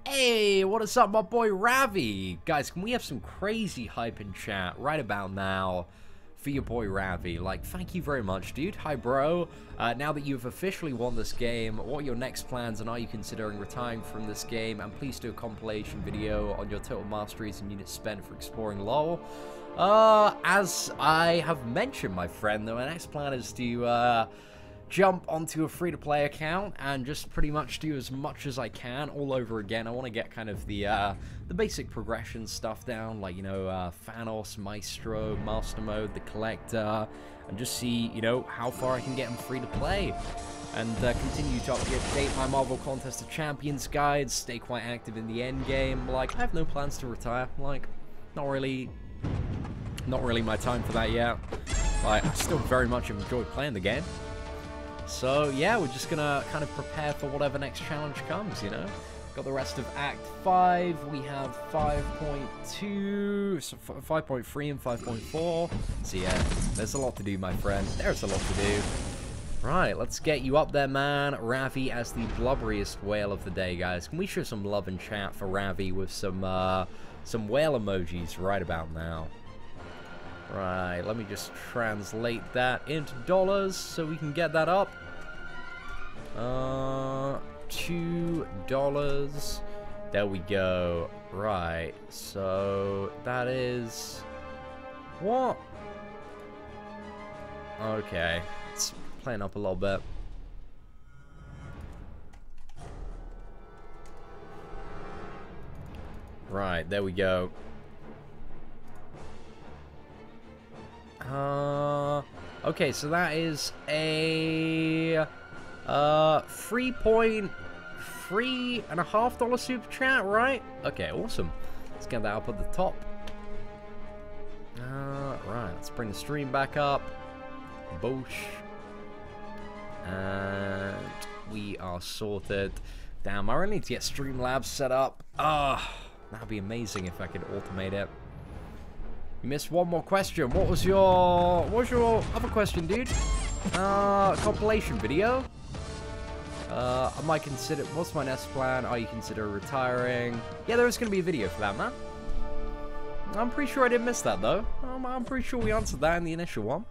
Hey, what is up, my boy Ravi? Guys, can we have some crazy hype in chat right about now for your boy Ravi? Like, thank you very much, dude. Hi, bro. Now that you've officially won this game, what are your next plans, and are you considering retiring from this game? And please do a compilation video on your total masteries and units spent for exploring LoL. As I have mentioned, my friend, though, my next plan is to jump onto a free-to-play account and just pretty much do as much as I can all over again. I want to get kind of the basic progression stuff down, like, you know, Thanos, Maestro, Master Mode, the Collector, and just see, you know, how far I can get them free-to-play. And continue to update my Marvel Contest of Champions guides, stay quite active in the end game. Like, I have no plans to retire. Like, not really my time for that yet. Like, I still very much enjoy playing the game. So, yeah, we're just gonna kind of prepare for whatever next challenge comes, you know? Got the rest of Act 5. We have 5.2, so 5.3 and 5.4. So, yeah, there's a lot to do, my friend. There's a lot to do. Right, let's get you up there, man. Ravi as the blubberiest whale of the day, guys. Can we show some love in chat for Ravi with some whale emojis right about now? Right, let me just translate that into dollars so we can get that up. $2. There we go. Right, so that is... What? Okay, it's playing up a little bit. Right, there we go. Okay, so that is a $3.5 super chat, right? Okay, awesome. Let's get that up at the top. Right, let's bring the stream back up. Boosh. And we are sorted. Damn, I really need to get Streamlabs set up. That'd be amazing if I could automate it. You missed one more question. What was your other question, dude? Compilation video. I might consider. What's my next plan? Are you consider retiring? Yeah, there is going to be a video for that, man. I'm pretty sure I didn't miss that though. I'm pretty sure we answered that in the initial one.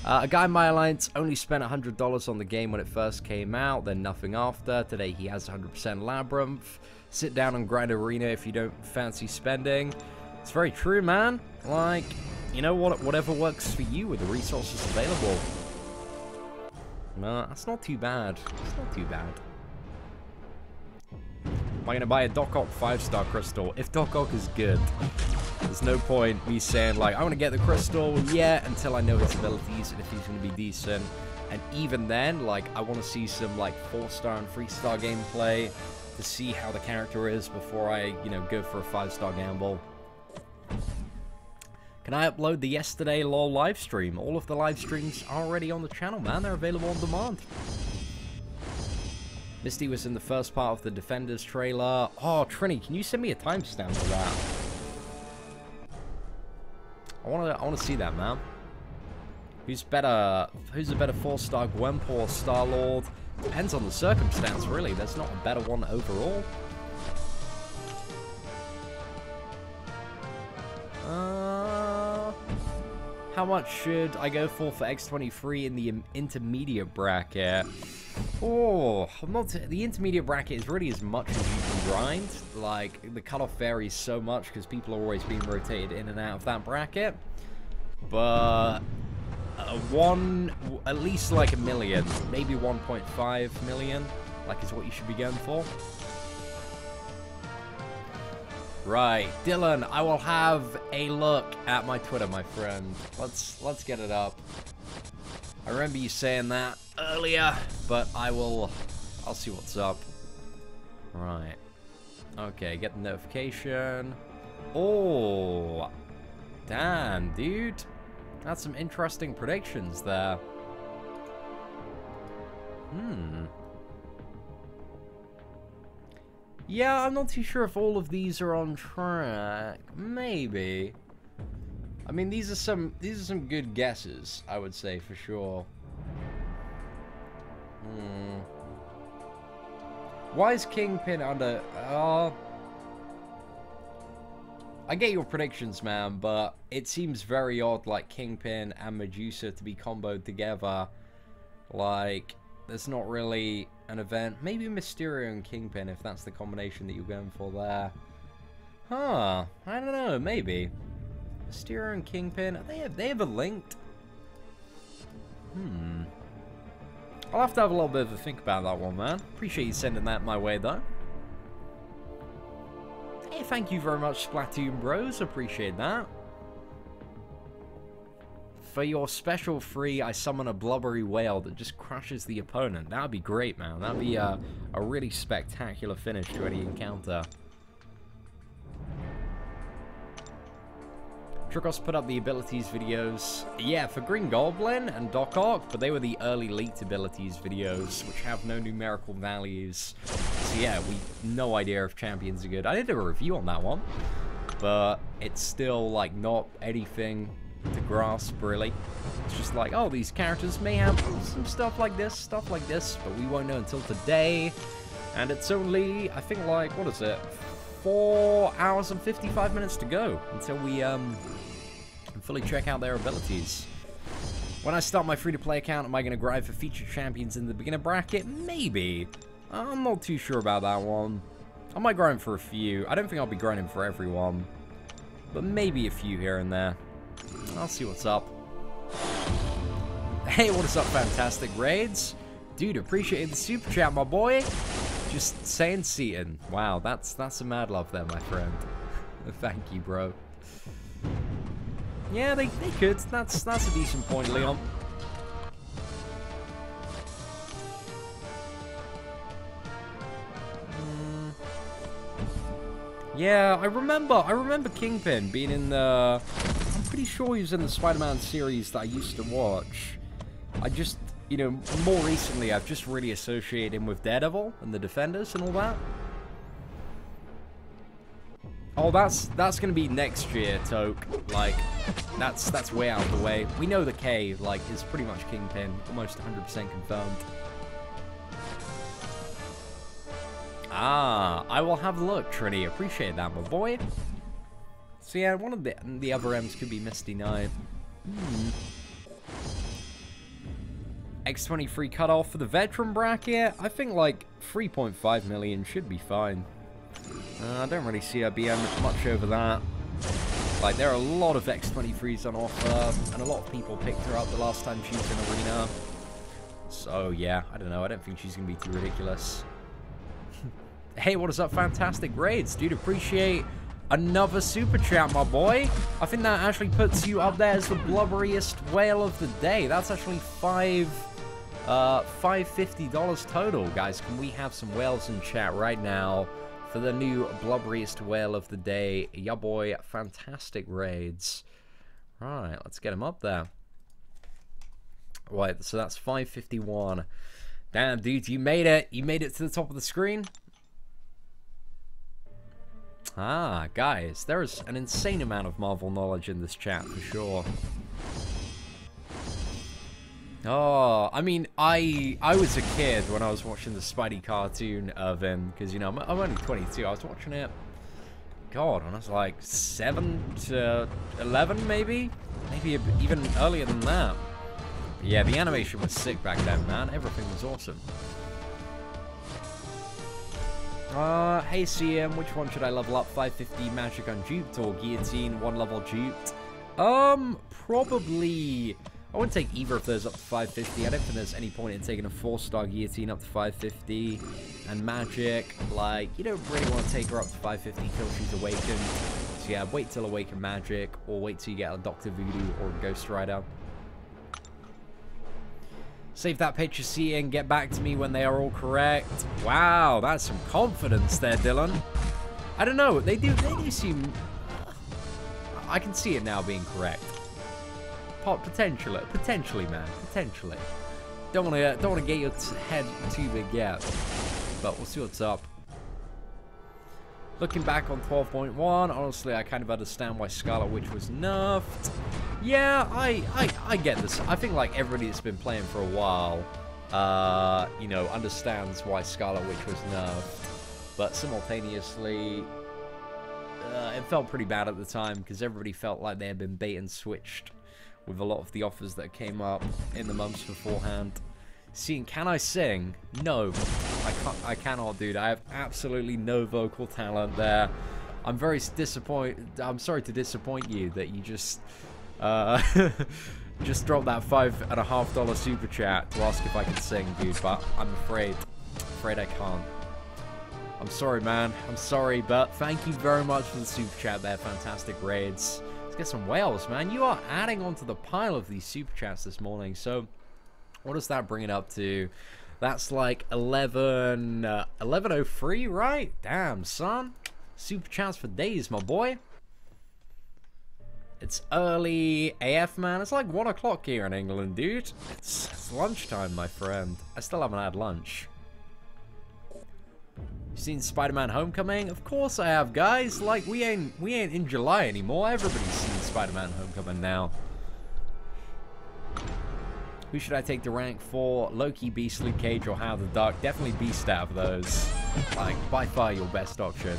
A guy in my alliance only spent $100 on the game when it first came out, then nothing after. Today he has 100% Labyrinth. Sit down and grind Arena if you don't fancy spending. It's very true, man. Like, you know what? Whatever works for you with the resources available. No, that's not too bad. It's not too bad. Am I going to buy a Doc Ock 5-star crystal? If Doc Ock is good, there's no point me saying, like, I want to get the crystal yet until I know his abilities and if he's going to be decent. And even then, like, I want to see some, like, 4-star and 3-star gameplay to see how the character is before I, you know, go for a 5-star gamble. Can I upload the yesterday LOL live stream? All of the live streams are already on the channel, man. They're available on demand. Misty was in the first part of the Defenders trailer. Oh, Trini, can you send me a timestamp for that? I want to see that, man. Who's a better 4-star Gwenpool or Star-Lord? Depends on the circumstance, really. There's not a better one overall. How much should I go for X23 in the intermediate bracket? Oh, the intermediate bracket is really as much as you can grind. Like, the cutoff varies so much because people are always being rotated in and out of that bracket. But at least like $1 million, maybe 1.5 million, like, is what you should be going for. Right, Dylan, I will have a look at my Twitter, my friend. Let's get it up. I remember you saying that earlier, but I'll see what's up. Right. Okay, get the notification. Oh, damn, dude. That's some interesting predictions there. Yeah, I'm not too sure if all of these are on track. Maybe. I mean, these are some good guesses, I would say, for sure. Why is Kingpin under... I get your predictions, man, but it seems very odd, like, Kingpin and Medusa to be comboed together. Like, there's not really an event. Maybe Mysterio and Kingpin, if that's the combination that you're going for there. Huh. I don't know, maybe. Mysterio and Kingpin, are they ever linked? I'll have to have a little bit of a think about that one, man. Appreciate you sending that my way, though. Hey, thank you very much, Splatoon Bros. Appreciate that. For your special free, I summon a blubbery whale that just crushes the opponent. That would be great, man. That would be a really spectacular finish to any encounter. Tricos put up the abilities videos. Yeah, for Green Goblin and Doc Ock, but they were the early leaked abilities videos, which have no numerical values. So yeah, no idea if champions are good. I did a review on that one, but it's still like not anything to grasp, really. It's just like, oh, these characters may have some stuff like this, but we won't know until today. And it's only, I think, like, what is it? 4 hours and 55 minutes to go until we fully check out their abilities. When I start my free-to-play account, am I going to grind for featured champions in the beginner bracket? Maybe. I'm not too sure about that one. I might grind for a few. I don't think I'll be grinding for everyone, but maybe a few here and there. I'll see what's up. Hey, what is up, Fantastic Raids? Dude, appreciate the super chat, my boy. Just saying Seaton. Wow, that's some mad love there, my friend. Thank you, bro. Yeah, they could. That's a decent point, Leon. Yeah, I remember Kingpin being in the... I'm pretty sure he was in the Spider-Man series that I used to watch. I just, you know, more recently I've just really associated him with Daredevil and the Defenders and all that. Oh, that's gonna be next year, Toke. Like, that's way out of the way. We know the K, like, is pretty much Kingpin, almost 100% confirmed. Ah, I will have a look, Trinity. Appreciate that, my boy. So yeah, one of the other M's could be Misty Knight. X23 cutoff for the veteran bracket. I think like 3.5 million should be fine. I don't really see that being much over that. Like, there are a lot of X23s on offer, and a lot of people picked her up the last time she was in Arena. So yeah, I don't know. I don't think she's gonna be too ridiculous. Hey, what is up, Fantastic Raids? Dude, appreciate another super chat, my boy. I think that actually puts you up there as the blubberiest whale of the day. That's actually $550 total, guys. Can we have some whales in chat right now for the new blubberiest whale of the day? Ya boy, Fantastic Raids. Right, let's get him up there. Right, so that's 551. Damn, dude, you made it. You made it to the top of the screen. Ah, guys, there is an insane amount of Marvel knowledge in this chat, for sure. Oh, I mean, I was a kid when I was watching the Spidey cartoon of him, because, you know, I'm only 22. I was watching it, God, when I was like 7 to 11, maybe? Maybe even earlier than that. But yeah, the animation was sick back then, man. Everything was awesome. Hey CM, which one should I level up? 550 magic unduped or guillotine 1 level duped? Probably I wouldn't take either of those up to 550. I don't think there's any point in taking a 4-star guillotine up to 550. And magic, like, you don't really want to take her up to 550 till she's awakened. So yeah, wait till awaken magic, or wait till you get a Dr. Voodoo or a Ghost Rider. Save that picture, see, and get back to me when they are all correct. Wow, that's some confidence there, Dylan. I don't know, they do seem... I can see it now being correct. Potentially, man, potentially. Don't wanna get your head too big yet, but we'll see what's up. Looking back on 12.1, honestly, I kind of understand why Scarlet Witch was nerfed. Yeah, I get this. I think like everybody that's been playing for a while, you know, understands why Scarlet Witch was nerfed, but simultaneously, it felt pretty bad at the time because everybody felt like they had been bait and switched with a lot of the offers that came up in the months beforehand. Seeing, can I sing? No, I cannot, dude. I have absolutely no vocal talent there. I'm very disappointed. I'm sorry to disappoint you that you just just dropped that $5.50 super chat to ask if I can sing, dude. But I'm afraid I can't. I'm sorry, man. I'm sorry, but thank you very much for the super chat there. Fantastic raids. Let's get some whales, man. You are adding onto the pile of these super chats this morning. So, what does that bring it up to? That's like 11:03, right? Damn, son. Super chats for days, my boy. It's early AF, man. It's like 1 o'clock here in England, dude. It's lunchtime, my friend. I still haven't had lunch. You seen Spider-Man Homecoming? Of course I have, guys. Like, we ain't in July anymore. Everybody's seen Spider-Man Homecoming now. Who should I take to rank for? Loki, Beast, Luke Cage, or Howard the Duck? Definitely Beast out of those. Like, by far your best option.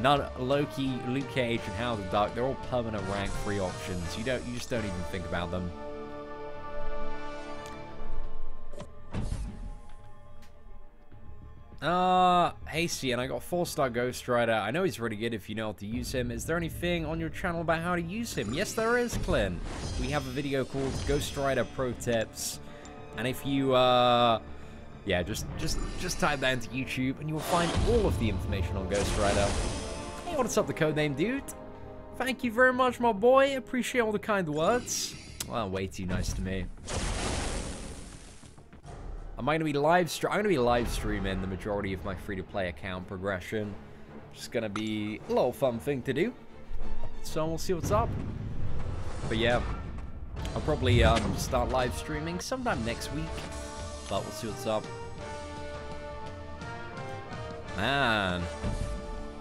None Loki, Luke Cage, and Howard the Duck, they're all permanent rank 3 options. You just don't even think about them. Hasty, and I got 4-star Ghost Rider. I know he's really good if you know how to use him. Is there anything on your channel about how to use him? Yes, there is, Clint. We have a video called Ghost Rider Pro Tips. And if you, yeah, just type that into YouTube and you will find all of the information on Ghost Rider. Hey, what's up, the codename dude? Thank you very much, my boy. Appreciate all the kind words. Well, way too nice to me. I'm going to be live streaming the majority of my free-to-play account progression. Just going to be a little fun thing to do. So we'll see what's up. But yeah, I'll probably start live streaming sometime next week. But we'll see what's up. Man,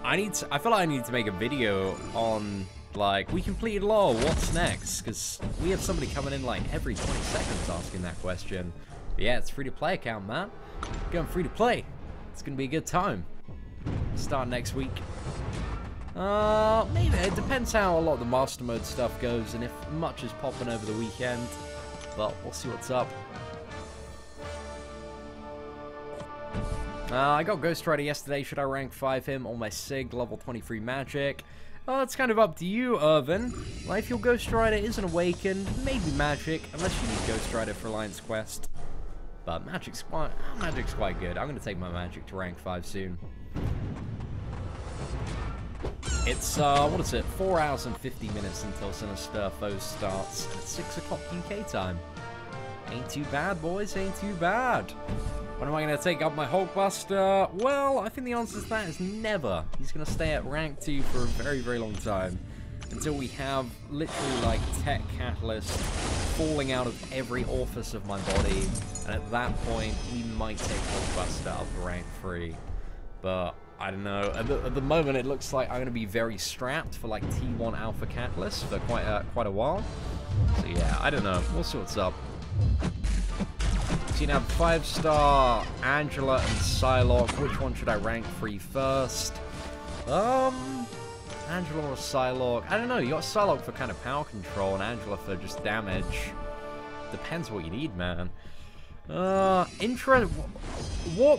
I feel like I need to make a video on, like, we completed lore, what's next? Because we have somebody coming in like every 20 seconds asking that question. But yeah, it's free-to-play account, man. Going free-to-play. It's going to be a good time. Start next week. Maybe. It depends how a lot of the Master Mode stuff goes and if much is popping over the weekend. But we'll see what's up. I got Ghost Rider yesterday. Should I rank 5 him on my SIG level 23 magic? It's kind of up to you, Irvin. Like, if your Ghost Rider isn't awakened, maybe magic, unless you need Ghost Rider for Alliance Quest. But magic's quite good. I'm going to take my magic to rank 5 soon. It's, what is it? 4 hours and 50 minutes until Sinister Foes starts. And it's 6 o'clock UK time. Ain't too bad, boys. Ain't too bad. When am I going to take up my Hulkbuster? Well, I think the answer to that is never. He's going to stay at rank 2 for a very, very long time. Until we have literally like tech catalyst falling out of every orifice of my body. And at that point, we might take Hulkbuster up to rank 3. But I don't know. At the moment, it looks like I'm going to be very strapped for like T1 Alpha Catalyst for quite a while. So yeah, I don't know. We'll see what's up. So you have 5-star Angela and Psylocke. Which one should I rank 3 first? Angela or Psylocke? I don't know. You got Psylocke for kind of power control and Angela for just damage. Depends what you need, man. What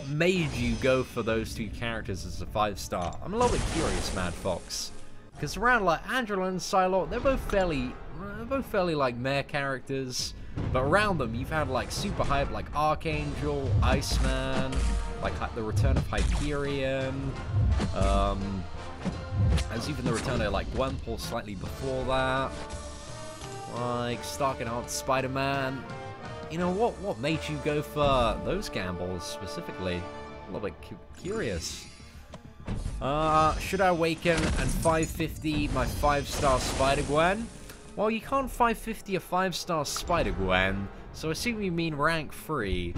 made you go for those 2 characters as a 5-star? I'm a little bit curious, Mad Fox. Because around like Angela and Psylocke, they're both fairly like meh characters. But around them, you've had like super hype like Archangel, Iceman, like the return of Hyperion. There's even the return of like Gwenpool slightly before that. Like Stark and Aunt Spider-Man. You know what made you go for those gambles specifically? A little bit curious. Should I awaken and 550 my 5-star Spider-Gwen? Well, you can't 550 a 5-star Spider-Gwen, so I assume you mean rank 3.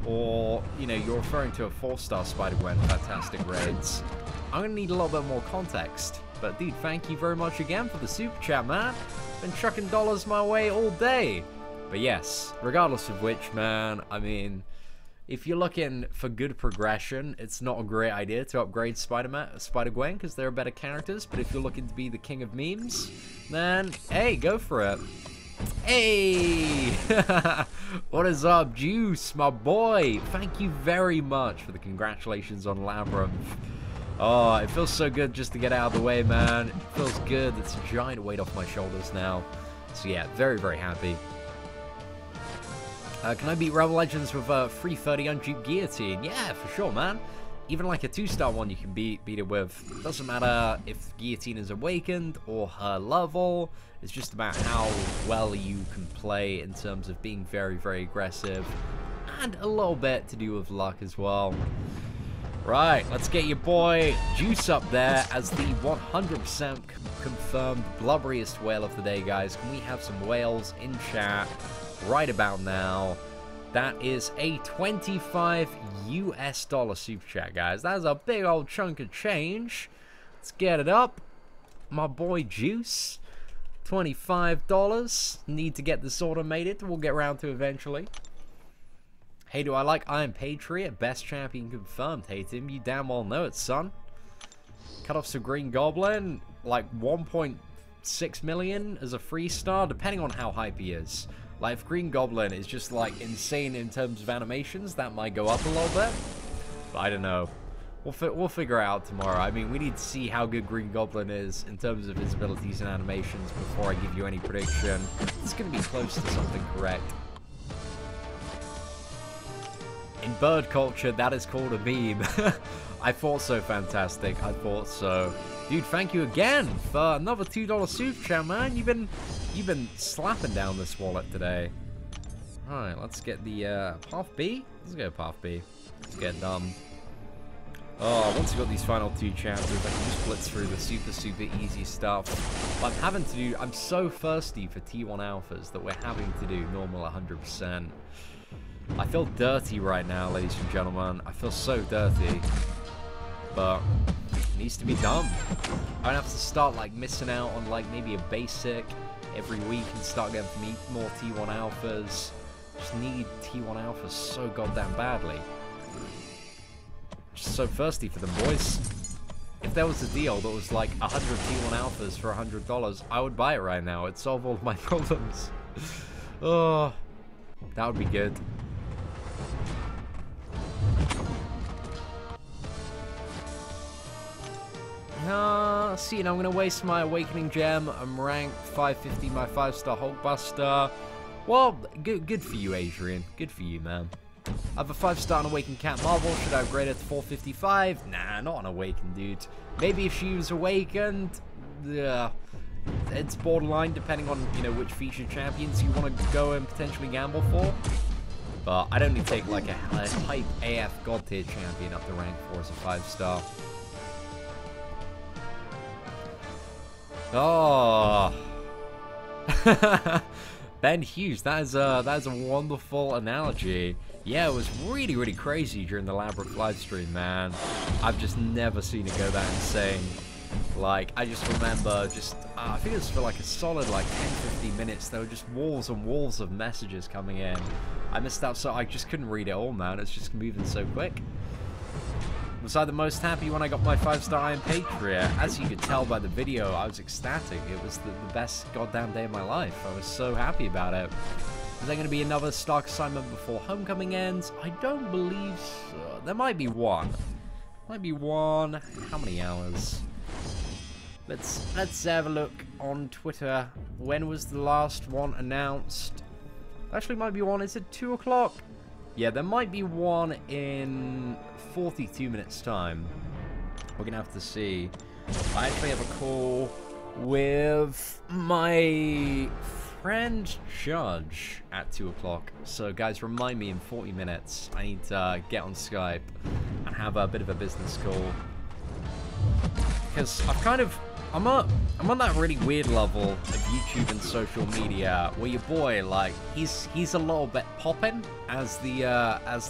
Or, you know, you're referring to a 4-star Spider-Gwen Fantastic Raids. I'm gonna need a little bit more context. But dude, thank you very much again for the super chat, man. Been chucking dollars my way all day. But yes, regardless of which, man, I mean, if you're looking for good progression, it's not a great idea to upgrade Spider-Gwen, because they're better characters. But if you're looking to be the king of memes, then, hey, go for it. Hey! What is up, Juice, my boy? Thank you very much for the congratulations on Labyrinth. Oh, it feels so good just to get out of the way, man. It feels good. It's a giant weight off my shoulders now. So yeah, very, very happy. Can I beat Rebel Legends with a 330 undupe guillotine? Yeah, for sure, man. Even like a 2-star one you can beat it with. Doesn't matter if guillotine is awakened or her level. It's just about how well you can play in terms of being very, very aggressive. And a little bit to do with luck as well. Right, let's get your boy Juice up there as the 100% confirmed blubberiest whale of the day, guys. Can we have some whales in chat right about now? That is a $25 US super chat, guys. That is a big old chunk of change. Let's get it up. My boy Juice, $25. Need to get this automated. We'll get around to eventually. Hey, do I like Iron Patriot? Best champion confirmed. Hey, Tim, you damn well know it, son. Cutoffs of Green Goblin, like 1.6 million as a 3-star, depending on how hype he is. Like, if Green Goblin is just, like, insane in terms of animations, that might go up a little bit. But I don't know. We'll figure it out tomorrow. I mean, we need to see how good Green Goblin is in terms of his abilities and animations before I give you any prediction. It's going to be close to something correct. In bird culture, that is called a meme. I thought so, fantastic. I thought so. Dude, thank you again for another $2 super chat, man. You've been slapping down this wallet today. Alright, let's get the path B. Let's go path B. Let's get done. Oh, once you got these final 2 chapters, I can just blitz through the super easy stuff. But I'm so thirsty for T1 alphas that we're having to do normal 100%. I feel dirty right now, ladies and gentlemen. I feel so dirty. But it needs to be done. I don't have to start like missing out on like maybe a basic every week and start getting more T1 alphas. Just need T1 alphas so goddamn badly. Just so thirsty for them, boys. If there was a deal that was like 100 T1 alphas for $100, I would buy it right now. It'd solve all of my problems. Oh, that would be good. See, now I'm going to waste my Awakening Gem. I'm ranked 550, my 5-star Hulkbuster. Well, good for you, Adrian. Good for you, man. I have a 5-star Unawakened Cat Marvel. Should I upgrade it to 455? Nah, not Unawakened, dude. Maybe if she was awakened, it's borderline, depending on, you know, which featured champions you want to go and potentially gamble for. But I'd only take, like, a hype AF God tier champion up to rank 4 as a 5-star. Oh, Ben Hughes, that is a wonderful analogy. Yeah, it was really crazy during the Labyrinth live stream, man. I've just never seen it go that insane. Like, I just remember I think it was for like a solid like 10-15 minutes, there were just walls and walls of messages coming in. I missed out, so I just couldn't read it all, man. It's just moving so quick. Was I the most happy when I got my 5-star Iron Patriot? As you could tell by the video, I was ecstatic. It was the best goddamn day of my life. I was so happy about it. Is there going to be another Stark assignment before Homecoming ends? I don't believe so. There might be one. Might be one. How many hours? Let's have a look on Twitter. When was the last one announced? Actually, might be one. Is it 2 o'clock? Yeah, there might be one in 42 minutes time. We're gonna have to see. I actually have a call with my friend Judge at 2 o'clock. So guys, remind me in 40 minutes. I need to get on Skype and have a bit of a business call. Because I'm on that really weird level of YouTube and social media where your boy, like, he's a little bit poppin', as the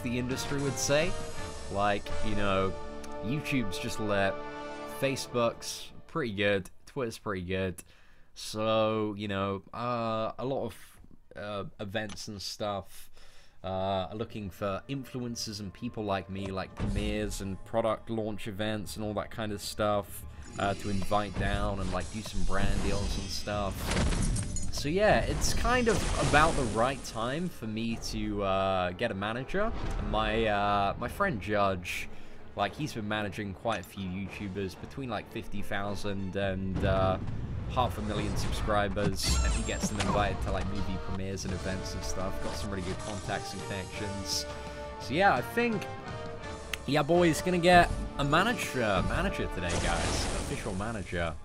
industry would say. Like, you know, YouTube's just lit, Facebook's pretty good, Twitter's pretty good. So, you know, a lot of events and stuff are looking for influencers and people like me, like premieres and product launch events and all that kind of stuff. To invite down and like do some brand deals and stuff. So yeah, it's kind of about the right time for me to get a manager. And my friend Judge, like, he's been managing quite a few YouTubers between like 50,000 and 500,000 subscribers, and he gets them invited to like movie premieres and events and stuff. Got some really good contacts and connections. So yeah, I think yeah, boy's gonna get a manager today, guys. Official manager.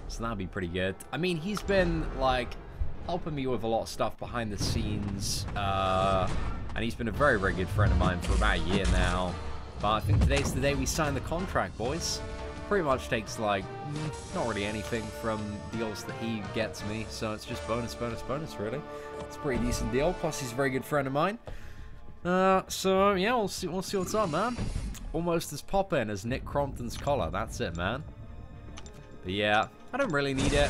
So that'd be pretty good. I mean, he's been, like, helping me with a lot of stuff behind the scenes. And he's been a very, very good friend of mine for about a year now. But I think today's the day we sign the contract, boys. Pretty much takes, like, not really anything from deals that he gets me. So it's just bonus, bonus, bonus, really. It's a pretty decent deal. Plus, he's a very good friend of mine. So, yeah, we'll see what's up, man. Almost as poppin' as Nick Crompton's collar. That's it, man. But yeah, I don't really need it.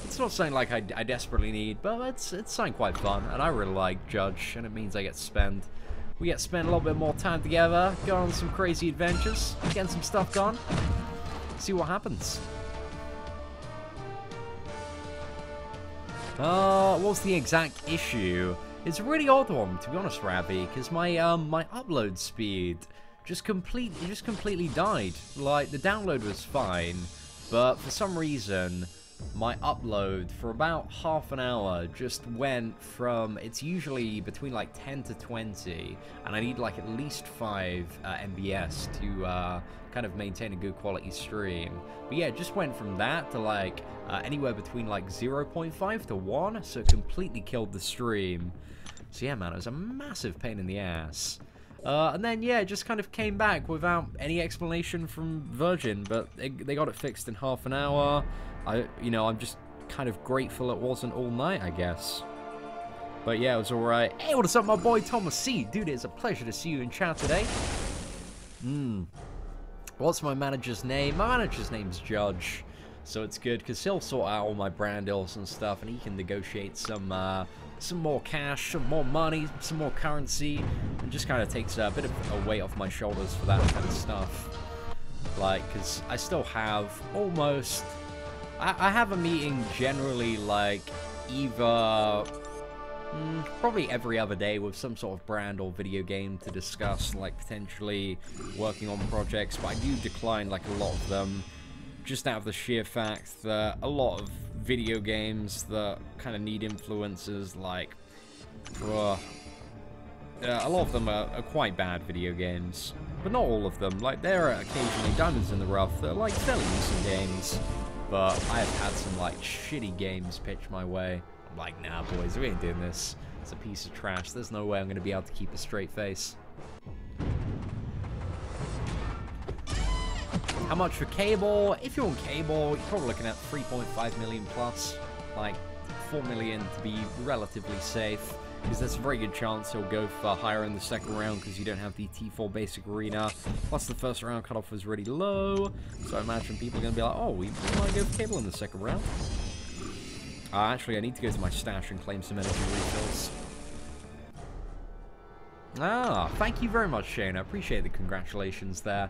It's not something like I desperately need, but it's something quite fun. And I really like Judge, and it means I get to spend... We get to spend a little bit more time together, go on some crazy adventures, getting some stuff done. See what happens. What's the exact issue? It's a really odd one, to be honest, Ravi, because my upload speed just completely died. Like, the download was fine, but for some reason my upload for about half an hour just went from, it's usually between like 10 to 20, and I need like at least 5 MBS to kind of maintain a good quality stream. But yeah, it just went from that to like anywhere between like 0.5 to 1, so it completely killed the stream. So yeah, man, it was a massive pain in the ass. And then, yeah, it just kind of came back without any explanation from Virgin, but they got it fixed in half an hour. I'm just kind of grateful it wasn't all night, I guess. But yeah, it was alright. Hey, what's up, my boy Thomas C? Dude, it's a pleasure to see you in chat today. What's my manager's name? My manager's name's Judge. So it's good, because he'll sort out all my brand deals and stuff, and he can negotiate some more cash, some more money, some more currency, and just kind of takes a bit of a weight off my shoulders for that kind of stuff. Like, because I still have almost... I have a meeting generally, like, either... probably every other day with some sort of brand or video game to discuss, like, potentially working on projects, but I do decline, like, a lot of them, just out of the sheer fact that a lot of video games that kind of need influencers, like, a lot of them are quite bad video games, but not all of them. Like, there are occasionally diamonds in the rough that are, like, fairly decent games, but I have had some, like, shitty games pitched my way. I'm like, nah, boys, we ain't doing this. It's a piece of trash. There's no way I'm going to be able to keep a straight face. How much for cable? If you're on cable, you're probably looking at 3.5 million plus, like 4 million to be relatively safe, because there's a very good chance he'll go for higher in the second round because you don't have the T4 basic arena. Plus the first round cutoff was really low, so I imagine people are going to be like, oh, we might go for cable in the second round. Actually, I need to go to my stash and claim some energy refills. Thank you very much, Shane. I appreciate the congratulations there.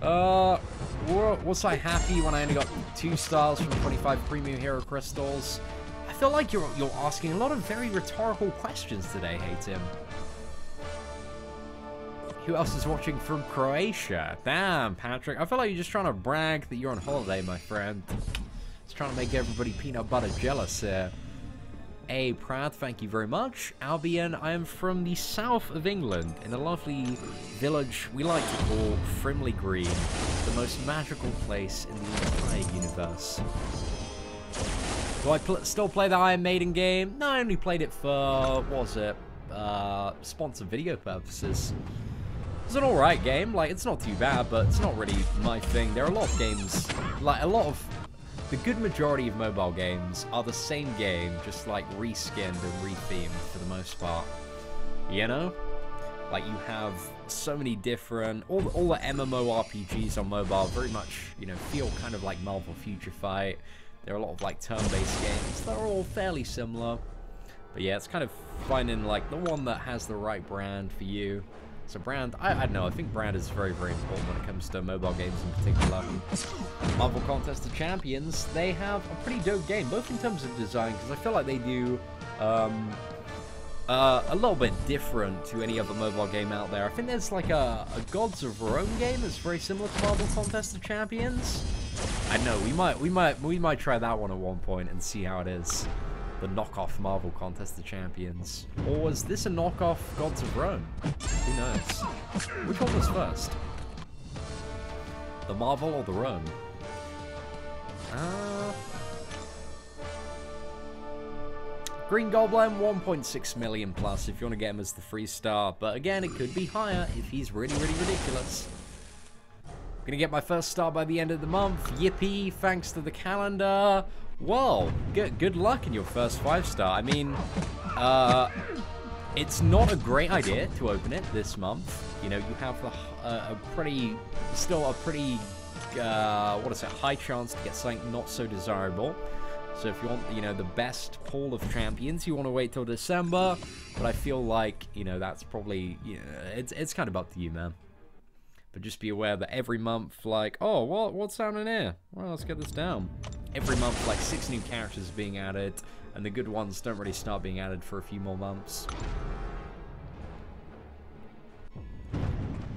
Was I happy when I only got 2 stars from 25 premium hero crystals? I feel like you're asking a lot of very rhetorical questions today, hey Tim. Who else is watching from Croatia? Damn, Patrick. I feel like you're just trying to brag that you're on holiday, my friend. It's trying to make everybody peanut butter jealous here. A Pratt, thank you very much. Albion, I am from the south of England, in a lovely village we like to call Frimley Green, the most magical place in the entire universe. Do I still play the Iron Maiden game? No, I only played it for, what was it, sponsored video purposes. It's an alright game, like, it's not too bad, but it's not really my thing. There are a lot of games, like, the good majority of mobile games are the same game, just like reskinned and rethemed for the most part. You know? Like you have so many different, all the MMORPGs on mobile very much, you know, feel kind of like Marvel Future Fight. There are a lot of like turn-based games that are all fairly similar. But yeah, it's kind of finding like the one that has the right brand for you. So brand, I don't know, I think brand is very, very important when it comes to mobile games in particular. Marvel Contest of Champions, they have a pretty dope game, both in terms of design, because I feel like they do a little bit different to any other mobile game out there. I think there's like a Gods of Rome game that's very similar to Marvel Contest of Champions. I know, we might try that one at one point and see how it is. The knockoff Marvel Contest of Champions. Or was this a knockoff Gods of Rome? Who knows? Which one was first? The Marvel or the Rome? Green Goblin, 1.6 million plus if you want to get him as the 3-star. But again, it could be higher if he's really, really ridiculous. Gonna get my first star by the end of the month. Yippee, thanks to the calendar. Well, good luck in your first 5-star. I mean, it's not a great idea to open it this month. You know, you have still a pretty, high chance to get something not so desirable. So if you want, you know, the best pool of champions, you want to wait till December. But I feel like, you know, that's probably, you know, it's kind of up to you, man. But just be aware that every month, like, oh, what's down in here? Well, let's get this down. Every month, like, 6 new characters are being added, and the good ones don't really start being added for a few more months.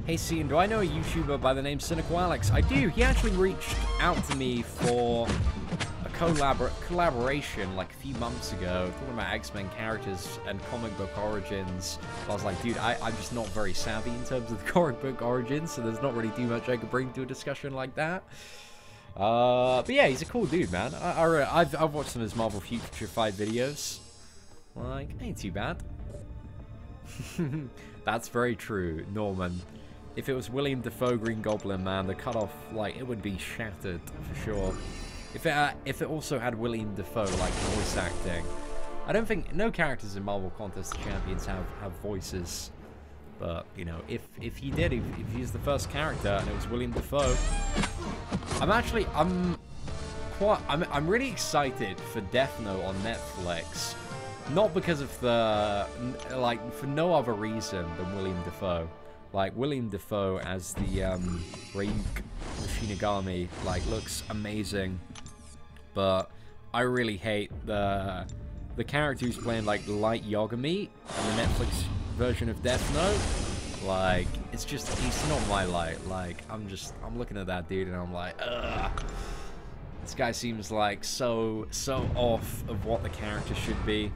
Hey, Cian, do I know a YouTuber by the name Cynical Alex? I do. He actually reached out to me for a collaboration, like, a few months ago, talking about X-Men characters and comic book origins. I was like, dude, I'm just not very savvy in terms of the comic book origins, so there's not really too much I could bring to a discussion like that. But yeah, he's a cool dude, man. I've watched some of his Marvel Future Fight videos. Like, ain't too bad. That's very true, Norman. If it was William Dafoe Green Goblin, man, the cutoff, like, it would be shattered for sure. If it also had William Dafoe, like, voice acting. I don't think, no characters in Marvel Contest of Champions have voices. But, you know, if he did, if he's the first character and it was William Dafoe, I'm really excited for Death Note on Netflix. Not because of the, like, for no other reason than William Dafoe. Like, William Dafoe as the, Ryuk Shinigami, like, looks amazing. But I really hate the character who's playing, like, Light Yagami in the Netflix version of Death Note. Like, it's just, he's not my light. Like, I'm looking at that dude and I'm like, ugh. This guy seems like so off of what the character should be.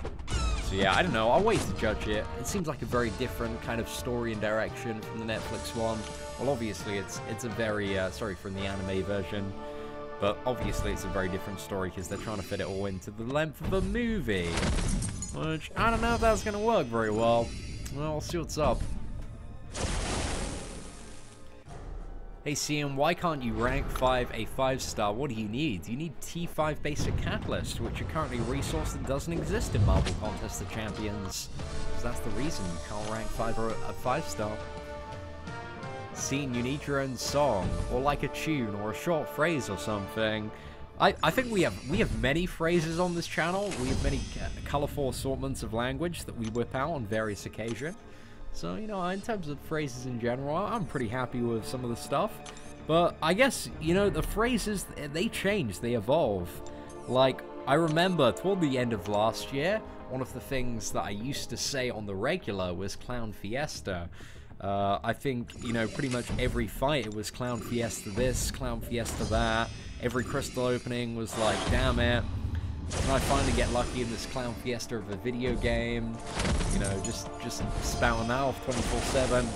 So yeah, I don't know. I'll wait to judge it. It seems like a very different kind of story and direction from the Netflix one. Well, obviously it's a very sorry, from the anime version, but obviously it's a very different story because they're trying to fit it all into the length of a movie, which I don't know if that's gonna work very well. Well, I'll see what's up. Hey Cian, why can't you rank 5 a 5-star? What do you need? You need T5 Basic Catalyst, which are currently resourced and doesn't exist in Marvel Contest of Champions. So that's the reason you can't rank 5 or a 5-star. Cian, you need your own song, or like a tune, or a short phrase or something. I think we have many phrases on this channel. We have many colourful assortments of language that we whip out on various occasions. So, you know, in terms of phrases in general, I'm pretty happy with some of the stuff. But I guess, you know, the phrases, they change, they evolve. Like, I remember toward the end of last year, one of the things that I used to say on the regular was Clown Fiesta. I think, you know, pretty much every fight, it was Clown Fiesta this, Clown Fiesta that. Every crystal opening was like, damn it, can I finally get lucky in this Clown Fiesta of a video game? You know, just spouting that off 24/7.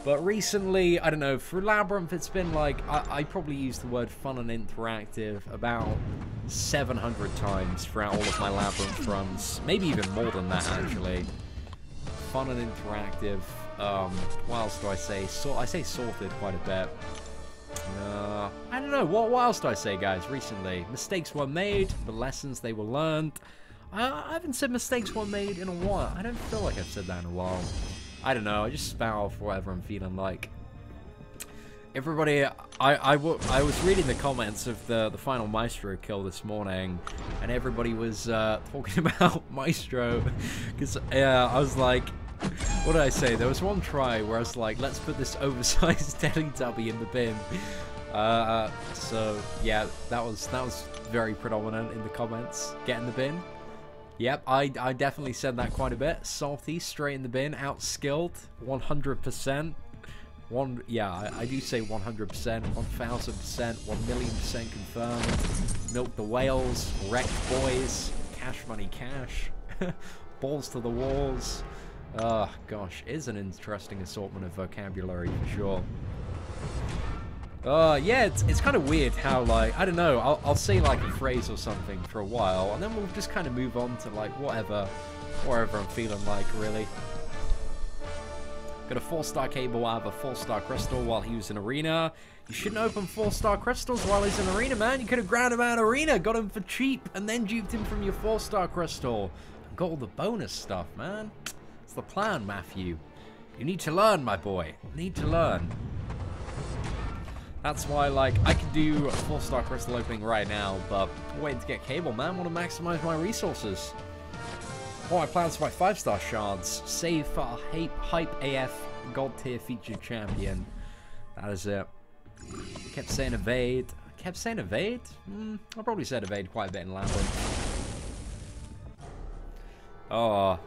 But recently, I don't know, through Labyrinth, it's been like, I probably used the word fun and interactive about 700 times throughout all of my Labyrinth runs. Maybe even more than that, actually. Fun and interactive. What else do I say? I say sorted quite a bit. I don't know. What else do I say, guys, recently? Mistakes were made, but lessons, they were learned. I haven't said mistakes were made in a while. I don't feel like I've said that in a while. I don't know, I just spout off whatever I'm feeling like. Everybody, I was reading the comments of the final Maestro kill this morning, and everybody was talking about Maestro, because I was like, what did I say? There was one try where I was like, let's put this oversized Teletubby in the bin. So yeah, that was very predominant in the comments. Get in the bin. Yep, I definitely said that quite a bit. Salty, straight in the bin, outskilled, 100%. Yeah, I do say 100%, 1000%, 1,000,000% confirmed. Milk the whales, wrecked boys, cash money cash, balls to the walls. Oh gosh, it is an interesting assortment of vocabulary for sure. Yeah, it's kind of weird how, like, I don't know, I'll say, like, a phrase or something for a while, and then we'll just kind of move on to, like, whatever I'm feeling like, really. Got a 4-star cable out of a 4-star crystal while he was in arena. You shouldn't open 4-star crystals while he's in arena, man. You could have ground him out of arena, got him for cheap, and then duped him from your 4-star crystal. And got all the bonus stuff, man. It's the plan, Matthew. You need to learn, my boy. You need to learn. That's why, like, I could do a 4-star crystal opening right now, but I'm waiting to get cable, man. Want to maximize my resources. Oh, my plans for my 5-star shards. Save for a hype AF God tier featured champion. That is it. Kept saying evade. Kept saying evade? I probably said evade quite a bit in Labyrinth. Oh.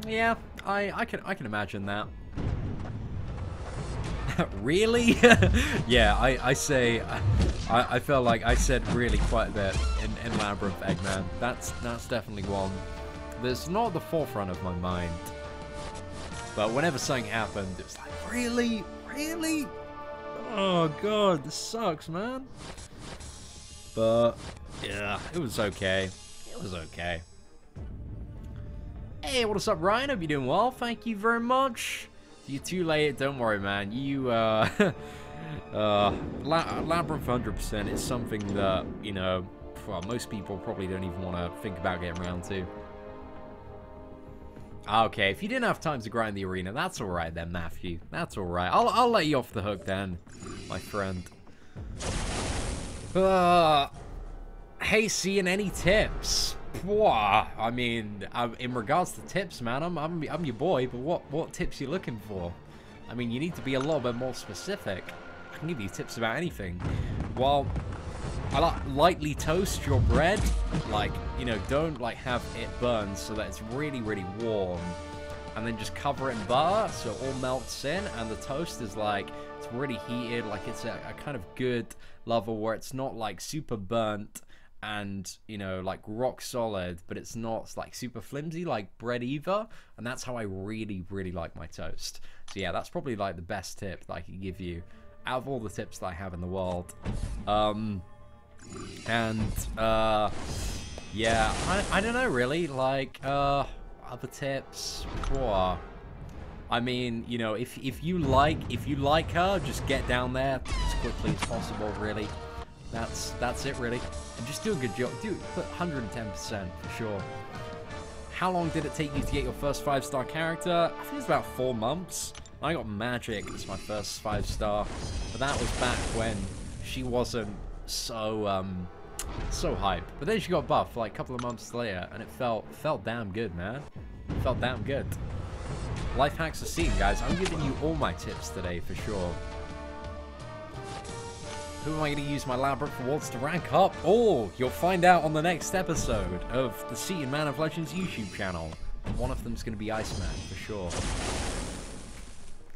Yeah, I can imagine that. Really? Yeah, I say, I felt like I said really quite a bit in Labyrinth, Eggman. That's definitely one that's not at the forefront of my mind. But whenever something happened, it was like, really? Really? Oh god, this sucks, man. But, yeah, it was okay. It was okay. Hey, what is up, Ryan? Hope you're doing well. Thank you very much. You're too late, don't worry, man. You, Labyrinth 100% is something that, you know, well, most people probably don't even want to think about getting around to. Okay, if you didn't have time to grind the arena, that's alright then, Matthew. That's alright. I'll let you off the hook then, my friend. Hey, seeing any tips? I mean, in regards to tips, man, I'm your boy, but what tips you looking for? I mean, you need to be a little bit more specific. I can give you tips about anything. Well, I like lightly toast your bread, like, you know, don't like have it burn so that it's really, really warm, and then just cover it in butter so it all melts in, and the toast is like, it's really heated, like it's a kind of good level where it's not like super burnt and, you know, like rock solid, but it's not like super flimsy like bread either, and that's how I really, really like my toast. So yeah, that's probably like the best tip that I could give you out of all the tips that I have in the world. Yeah, I don't know really, like, other tips. I mean, you know, if you like her, just get down there as quickly as possible, really. That's it, really. And just do a good job. Put 110% for sure. How long did it take you to get your first 5-star character? I think it's about 4 months. I got Magic as my first 5-star, but that was back when she wasn't so so hype. But then she got buffed like a couple of months later, and it felt damn good, man. It felt damn good. Life hacks are seen, guys. I'm giving you all my tips today for sure. Who am I going to use my Labyrinth rewards to rank up? Oh, you'll find out on the next episode of the Seaton Man of Legends YouTube channel. One of them's going to be Iceman, for sure.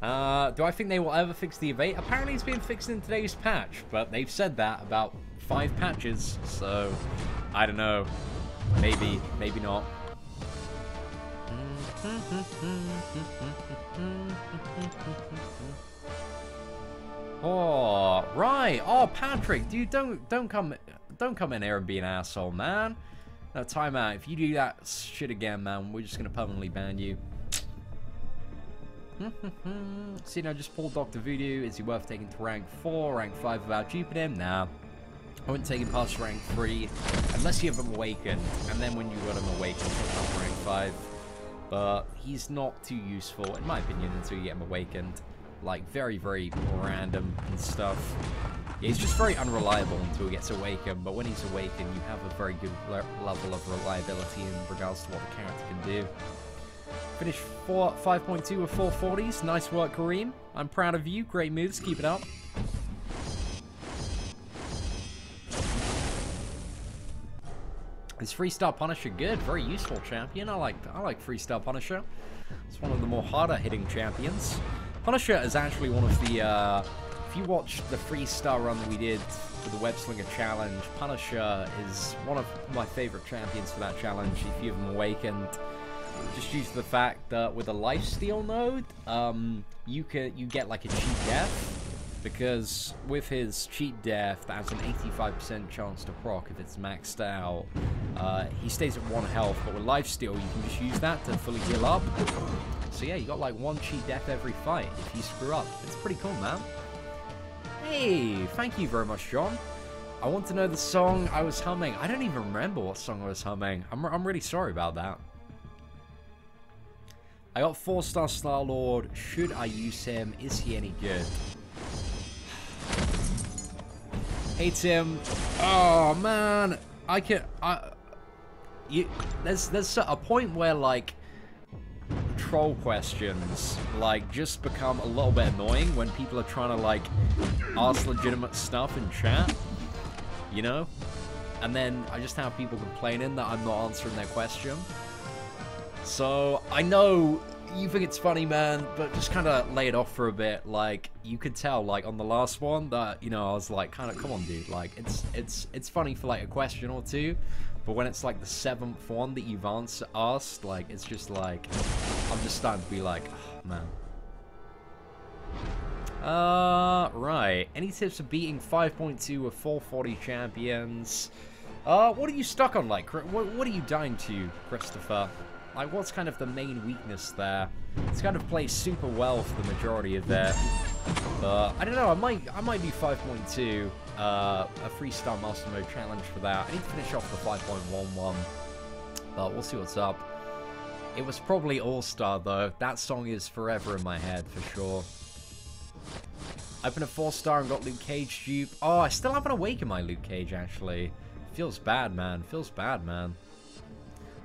Do I think they will ever fix the evade? Apparently it's been fixed in today's patch, but they've said that about 5 patches, so I don't know. Maybe, maybe not. Oh, right. Oh, Patrick, dude, don't come in here and be an asshole, man. No, time out. If you do that shit again, man, we're just gonna permanently ban you. See, now just pull Dr. Voodoo. Is he worth taking to rank 4, rank 5 without duping him? Nah. I wouldn't take him past rank 3, unless you have him awakened, and then when you got him awakened, take him up rank 5. But he's not too useful, in my opinion, until you get him awakened. Like, very, very random and stuff. Yeah, he's just very unreliable until he gets awakened, but when he's awakened, you have a very good level of reliability in regards to what the character can do. Finished 5.2 with 440s. Nice work, Kareem. I'm proud of you. Great moves. Keep it up. Is Freestyle Punisher good? Very useful champion. I like Freestyle Punisher. It's one of the more harder hitting champions. Punisher is actually one of the, if you watch the freestyle run that we did with the Web Slinger Challenge, Punisher is one of my favorite champions for that challenge. If you have him awakened, just due to the fact that with a lifesteal node, you get like a cheat death. Because with his cheat death, that has an 85% chance to proc if it's maxed out. He stays at 1 health, but with lifesteal, you can just use that to fully heal up. So yeah, you got like 1 cheat death every fight if you screw up. It's pretty cool, man. Hey, thank you very much, John. I want to know the song I was humming. I don't even remember what song I was humming. I'm really sorry about that. I got 4-star Star-Lord. Should I use him? Is he any good? Hey Tim, oh man, there's a point where like troll questions like just become a little bit annoying when people are trying to like ask legitimate stuff in chat, you know, and then I just have people complaining that I'm not answering their question. So I know you think it's funny, man, but just kind of lay it off for a bit. Like, you could tell, like, on the last one that, you know, I was like, kind of, come on, dude. Like, it's funny for, like, a question or two, but when it's, like, the 7th one that you've asked, like, it's just, like, I'm just starting to be like, oh, man. Right. Any tips for beating 5.2 with 440 champions? What are you stuck on, like? What are you dying to, Christopher? Like, what's kind of the main weakness there? It's kind of plays super well for the majority of it. But I don't know. I might do 5.2, a freestyle master mode challenge for that. I need to finish off the 5.11, but we'll see what's up. It was probably All-Star though. That song is forever in my head for sure. I opened a 4-star and got Luke Cage dupe. Oh, I still haven't awakened my Luke Cage actually. Feels bad, man. Feels bad, man.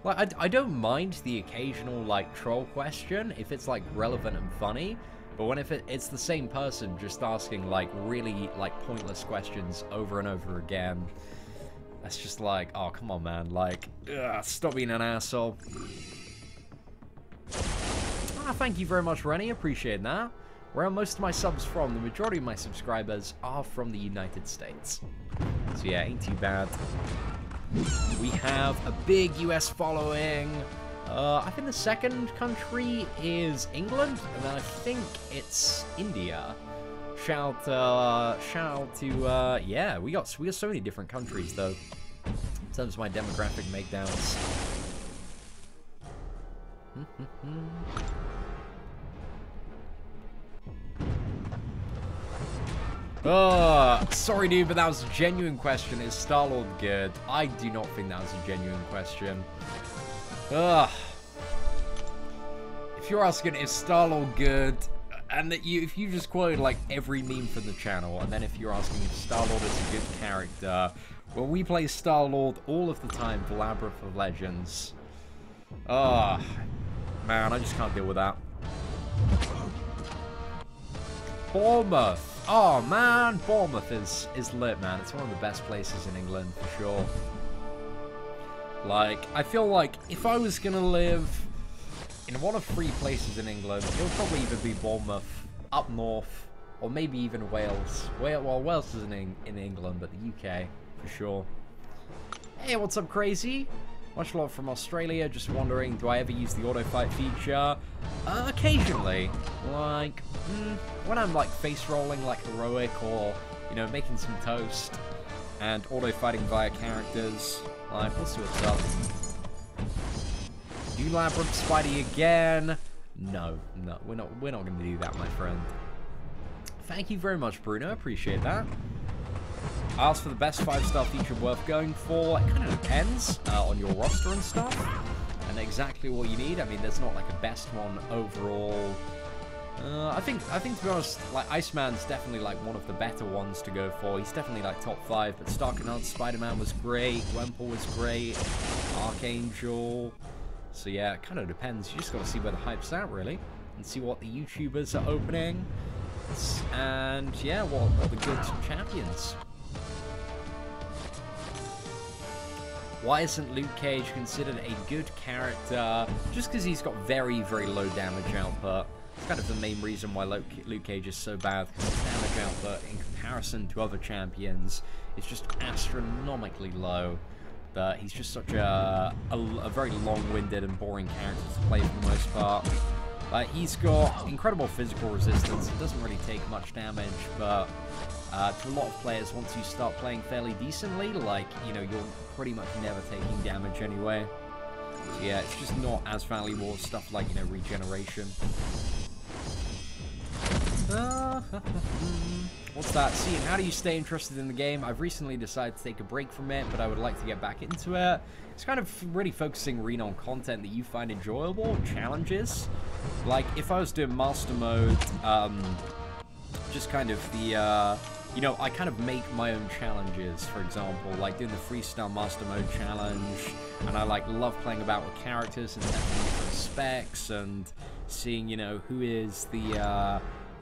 Like, I don't mind the occasional, like, troll question if it's, like, relevant and funny, but when it's the same person just asking, like, really, like, pointless questions over and over again, that's just like, oh, come on, man, like, ugh, stop being an asshole. Ah, thank you very much, Rennie, appreciate that. Where are most of my subs from? The majority of my subscribers are from the United States. So yeah, ain't too bad. We have a big US following. I think the second country is England, and then I think it's India. Shout to yeah, we got so many different countries though. In terms of my demographic makedowns. Sorry dude, but that was a genuine question. Is Star-Lord good? I do not think that was a genuine question. If you're asking is Star-Lord good, and that if you just quoted like every meme from the channel, and then if you're asking if Star-Lord is a good character, well, we play Star-Lord all of the time for Labyrinth of Legends. Man, I just can't deal with that. Bournemouth. Oh man, Bournemouth is lit, man. It's one of the best places in England for sure. Like, I feel like if I was gonna live in one of 3 places in England, it would probably either be Bournemouth up north, or maybe even Wales. Well, Wales isn't in England, but the UK, for sure. Hey, what's up, Crazy? Much love from Australia. Just wondering, do I ever use the auto fight feature? Occasionally. Like, when I'm, like, face rolling like heroic, or, you know, making some toast, and auto fighting via characters. Like, we'll see what's up. Do Labyrinth Spidey again? No, we're not going to do that, my friend. Thank you very much, Bruno. Appreciate that. I asked for the best 5-star feature worth going for. It kind of depends on your roster and stuff, and exactly what you need. I mean, there's not like a best one overall. I think to be honest, like Iceman's definitely like one of the better ones to go for. He's definitely like top 5. But Starknout Spider-Man was great. Wemple was great. Archangel. So yeah, it kind of depends. You just got to see where the hype's at, really, and see what the YouTubers are opening, and yeah, what are the good champions. Why isn't Luke Cage considered a good character? Just because he's got very, very low damage output. It's kind of the main reason why Luke Cage is so bad, because his damage output in comparison to other champions is just astronomically low. But he's just such a very long-winded and boring character to play for the most part. He's got incredible physical resistance. It doesn't really take much damage, but to a lot of players, once you start playing fairly decently, like, you know, you're pretty much never taking damage anyway. So yeah, it's just not as valuable as stuff like, you know, regeneration. What's that? See, how do you stay interested in the game? I've recently decided to take a break from it, but I would like to get back into it. It's kind of really focusing on content that you find enjoyable, challenges. Like, if I was doing Master Mode, just kind of the, you know, I kind of make my own challenges, for example, like doing the Freestyle Master Mode challenge, and I, like, love playing about with characters and testing different specs, and seeing, you know, who is the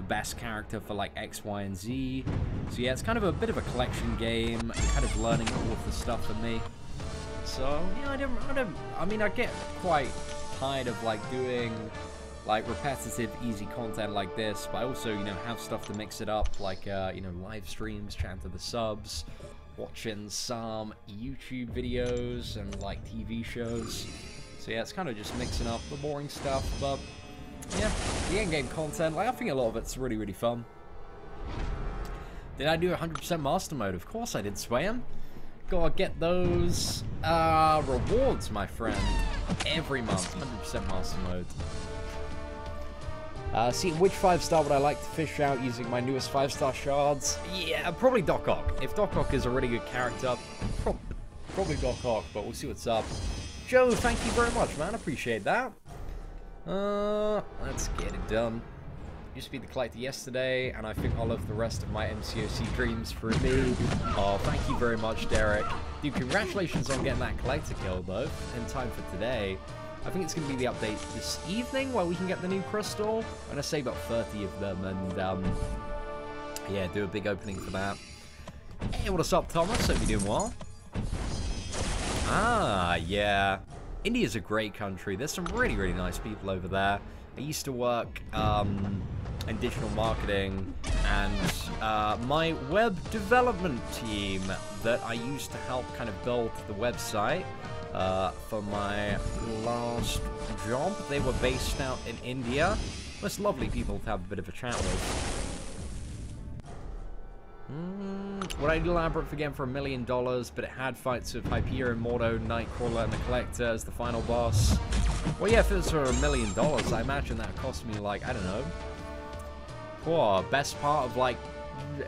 best character for like X, Y, and Z. So yeah, it's kind of a bit of a collection game, and kind of learning all of the stuff for me. So yeah, I mean, I get quite tired of like doing like repetitive, easy content like this, but I also, you know, have stuff to mix it up, like you know, live streams, chat to the subs, watching some YouTube videos and like TV shows. So yeah, it's kind of just mixing up the boring stuff, but yeah, the end-game content, like, I think a lot of it's really, really fun. Did I do 100% Master Mode? Of course I did, Swayam. Gotta get those rewards, my friend. Every month, 100% Master Mode. See, which 5-star would I like to fish out using my newest 5-star shards? Yeah, probably Doc Ock. If Doc Ock is a really good character, probably Doc Ock, but we'll see what's up. Joe, thank you very much, man. Appreciate that. Let's get it done. Used to be the collector yesterday, and I think I'll live the rest of my MCOC dreams for me. Oh, thank you very much, Derek. Dude, congratulations on getting that collector kill, though, in time for today. I think it's going to be the update this evening, where we can get the new crystal. I'm going to save about 30 of them, and, yeah, do a big opening for that. Hey, what's up, Thomas? Hope you're doing well. Ah, yeah. India's a great country. There's some really, really nice people over there. I used to work in digital marketing, and my web development team that I used to help kind of build the website for my last job, they were based out in India. Most lovely people to have a bit of a chat with. Would I do Labyrinth again for $1 million, but it had fights with Hyperion, Mordo, Nightcrawler, and the Collector as the final boss? Well, yeah, if it was for $1 million, I imagine that cost me, like, I don't know, poor best part of, like,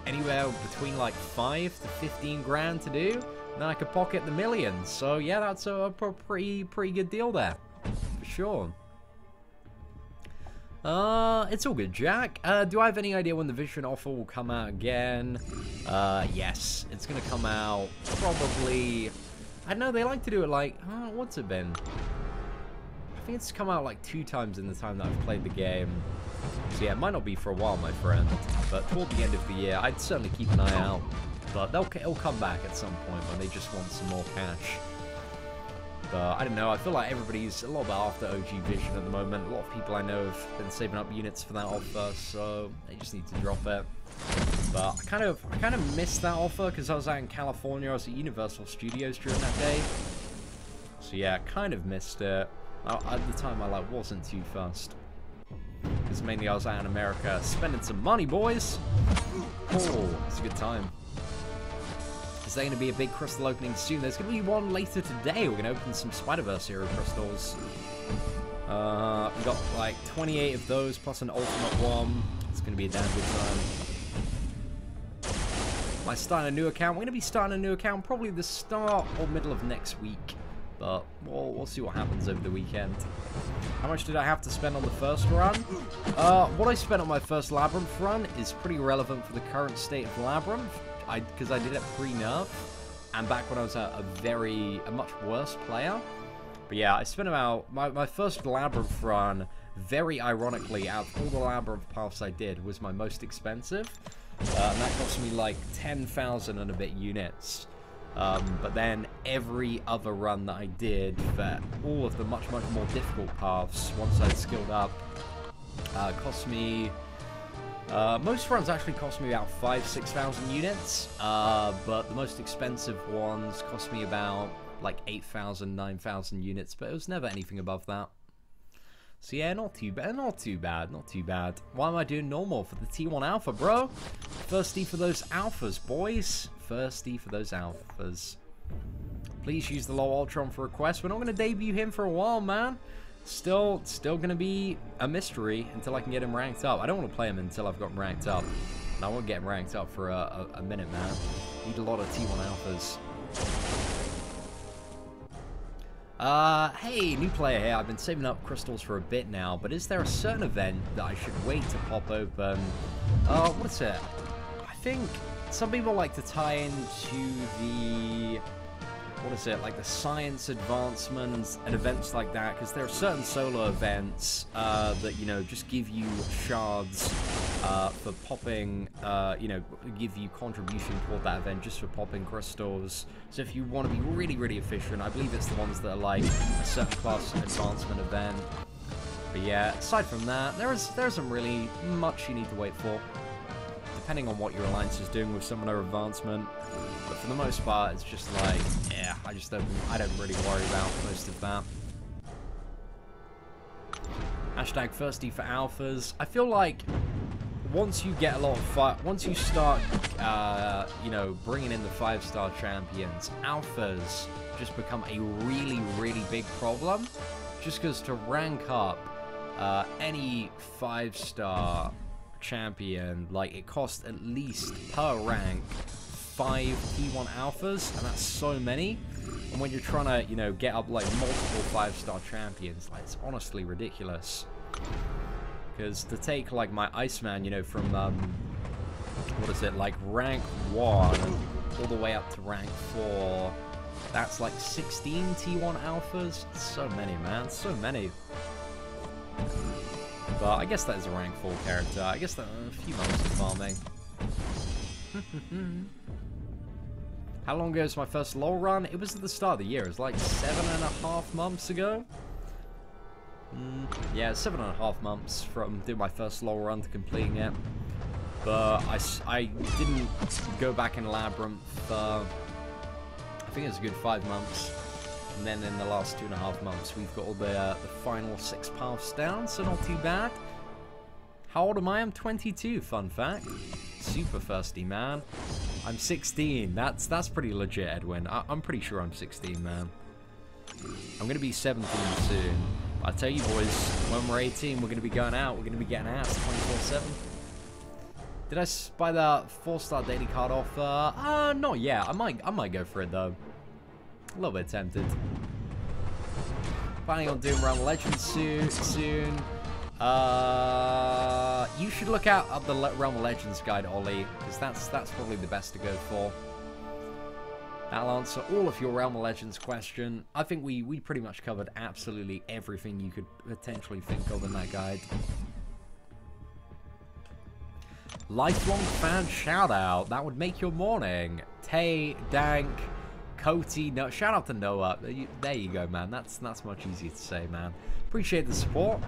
anywhere between, like, 5 to 15 grand to do, and then I could pocket the millions. So, yeah, that's a pretty good deal there, for sure. It's all good, Jack. Do I have any idea when the Vision offer will come out again? Yes. It's gonna come out probably... I don't know, they like to do it like... what's it been? I think it's come out like 2 times in the time that I've played the game. So yeah, it might not be for a while, my friend. But toward the end of the year, I'd certainly keep an eye out. But it'll come back at some point when they just want some more cash. But I don't know, I feel like everybody's a little bit after OG Vision at the moment. A lot of people I know have been saving up units for that offer, so they just need to drop it. But I kind of missed that offer because I was out in California. I was at Universal Studios during that day. So yeah, I kind of missed it. At the time, I wasn't too fussed. Because mainly I was out in America spending some money, boys. Oh, it's a good time. Is there going to be a big crystal opening soon? There's going to be one later today. We're going to open some Spider-Verse hero crystals. We got like 28 of those plus an ultimate one. It's going to be a damn good time. Am I starting a new account? We're going to be starting a new account probably the start or middle of next week. But we'll see what happens over the weekend. How much did I have to spend on the first run? What I spent on my first Labyrinth run is pretty relevant for the current state of Labyrinth. Because I did it pre-nerf, and back when I was a much worse player. But yeah, I spent about, my first Labyrinth run, very ironically, out of all the Labyrinth paths I did, was my most expensive. And that cost me like 10,000 and a bit units. But then every other run that I did for all of the much more difficult paths, once I'd skilled up, cost me... most runs actually cost me about 5,000–6,000 units, but the most expensive ones cost me about like 8,000–9,000 units, but it was never anything above that. So yeah, not too bad, not too bad. Why am I doing normal for the T1 Alpha, bro? Thirsty for those alphas, boys. Thirsty for those alphas. Please use the low Ultron for requests. We're not going to debut him for a while, man. Still gonna be a mystery until I can get him ranked up. I don't want to play him until I've got him ranked up. And I won't get him ranked up for a minute, man. Need a lot of T1 alphas. Hey, new player here. I've been saving up crystals for a bit now, but is there a certain event that I should wait to pop open? What is it? I think some people like to tie into the... what is it, like the science advancements and events like that, because there are certain solo events that, you know, just give you shards for popping, you know, give you contribution toward that event just for popping crystals. So if you want to be really efficient, I believe it's the ones that are like a certain class advancement event. But yeah, aside from that, there isn't really much you need to wait for, depending on what your alliance is doing with some of their advancement. But for the most part, it's just like, yeah, I don't really worry about most of that. Hashtag thirsty for alphas. I feel like once you get a lot of once you start, you know, bringing in the 5-star champions, alphas just become a really big problem. Just because to rank up any 5-star champion, like, it costs at least per rank 5 T1 alphas, and that's so many. And when you're trying to, you know, get up like multiple 5-star champions, like, it's honestly ridiculous. Because to take like my Iceman, you know, from what is it, like rank 1 all the way up to rank 4, that's like 16 T1 alphas. So many, man, so many. But I guess that is a rank 4 character. I guess that a few months of farming. How long ago was my first LoL run? It was at the start of the year. It was like 7.5 months ago. Yeah, 7.5 months from doing my first LoL run to completing it. But I didn't go back in Labyrinth for, I think it was a good 5 months. And then in the last 2.5 months, we've got all the final 6 paths down, so not too bad. How old am I? I'm 22, fun fact. Super thirsty, man. I'm 16. That's pretty legit, Edwin. I'm pretty sure I'm 16, man. I'm going to be 17 soon. But I tell you, boys, when we're 18, we're going to be going out. We're going to be getting ass 24/7. Did I buy the 4-star daily card offer? Not yet. I might go for it, though. A little bit tempted. Planning on doing Realm of Legends soon. You should look out up the Realm of Legends guide, Ollie, because that's probably the best to go for. That'll answer all of your Realm of Legends question. I think we pretty much covered absolutely everything you could potentially think of in that guide. Lifelong fan shout out. That would make your morning. Tay, Dank, Coty. No, shout out to Noah. There you go, man. That's much easier to say, man. Appreciate the support.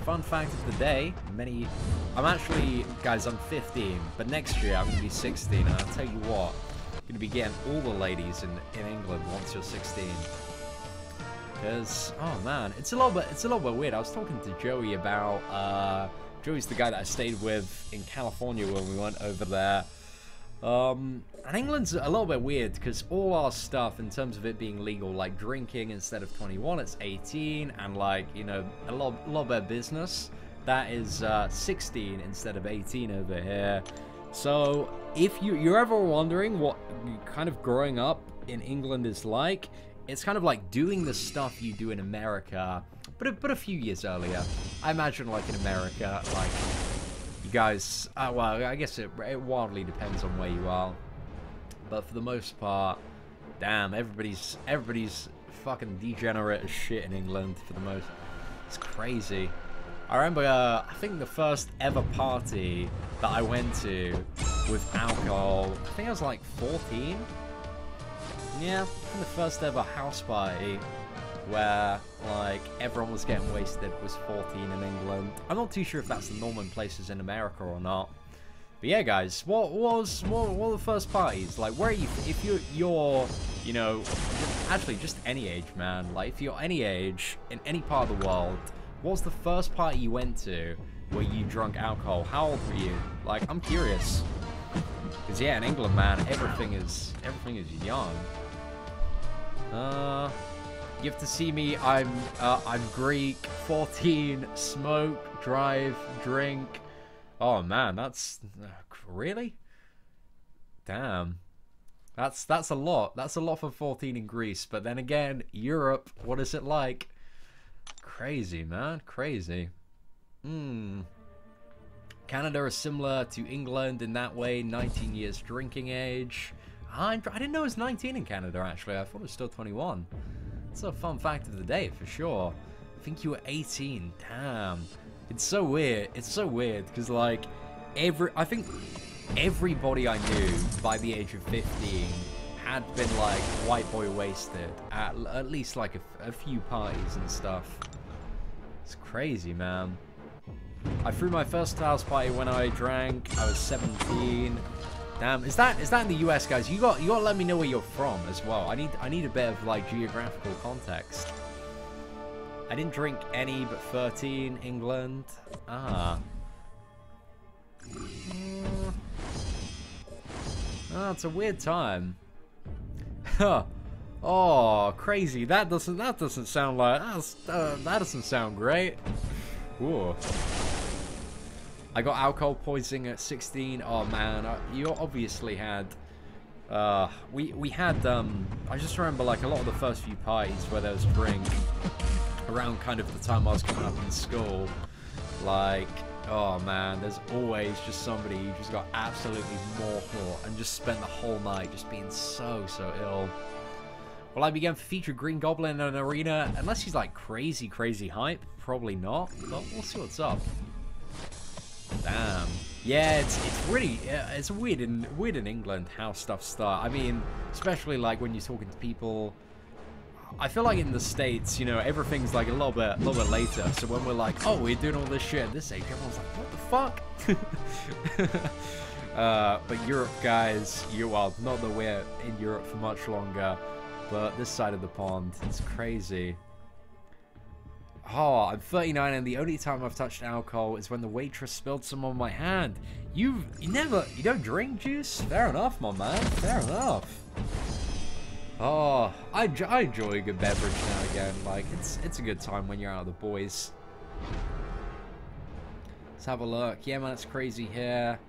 Fun fact of the day, I'm actually, guys, I'm 15, but next year I'm going to be 16, and I'll tell you what, I'm going to be getting all the ladies in England once you're 16. Because, oh man, it's a little bit weird. I was talking to Joey about, Joey's the guy that I stayed with in California when we went over there. And England's a little bit weird because all our stuff in terms of it being legal, like drinking instead of 21, it's 18, and like, you know, a lot bit of business, that is 16 instead of 18 over here. So if you're ever wondering what kind of growing up in England is like, it's kind of like doing the stuff you do in America, but a few years earlier. I imagine like in America, like, guys, well, I guess it wildly depends on where you are, but for the most part, damn, everybody's fucking degenerate as shit in England for the most. It's crazy. I remember, I think the first ever party that I went to with alcohol, I think I was like 14. Yeah, I think the first ever house party where, like, everyone was getting wasted was 14 in England. I'm not too sure if that's the norm in places in America or not. But yeah, guys, what were the first parties? Like, where are you, if you're, you know, actually just any age, man. Like, if you're any age, in any part of the world, what was the first party you went to where you drunk alcohol? How old were you? Like, I'm curious. Because yeah, in England, man, everything is young. You have to see me. I'm Greek, 14, smoke, drive, drink. Oh man, that's really, damn. That's a lot. That's a lot for 14 in Greece. But then again, Europe, what is it like? Crazy, man, crazy. Canada is similar to England in that way. 19 years drinking age. I didn't know it was 19 in Canada, actually. I thought it was still 21. It's a fun fact of the day, for sure. I think you were 18. Damn. It's so weird. It's so weird, because, like, I think everybody I knew by the age of 15 had been, like, white boy wasted at least, like, a few parties and stuff. It's crazy, man. I threw my first house party when I drank. I was 17. Damn, is that in the US, guys? You got to let me know where you're from as well. I need a bit of like geographical context. I didn't drink any but 13, England. Ah. Oh, it's a weird time. Huh. Oh, crazy. That doesn't sound like that doesn't sound great. Ooh. I got alcohol poisoning at 16. Oh man, you obviously had. We had. I just remember like a lot of the first few parties where there was drink around kind of the time I was coming up in school. Like, oh man, there's always just somebody who just got absolutely mortal and just spent the whole night just being so ill. Will I be going for feature Green Goblin in an arena? Unless he's like crazy hype, probably not. But we'll see what's up. Damn. Yeah, it's really it's weird in England how stuff start. I mean, especially like when you're talking to people. I feel like in the States, you know, everything's like a little bit later. So when we're like, oh, we're doing all this shit at this age, everyone's like, what the fuck? But Europe, guys, well, not that we're in Europe for much longer, but this side of the pond, it's crazy. Oh, I'm 39 and the only time I've touched alcohol is when the waitress spilled some on my hand. You don't drink juice? Fair enough, my man. Fair enough. Oh, I enjoy a good beverage now and again. Like, it's a good time when you're out with the boys. Let's have a look. Yeah, man, it's crazy here.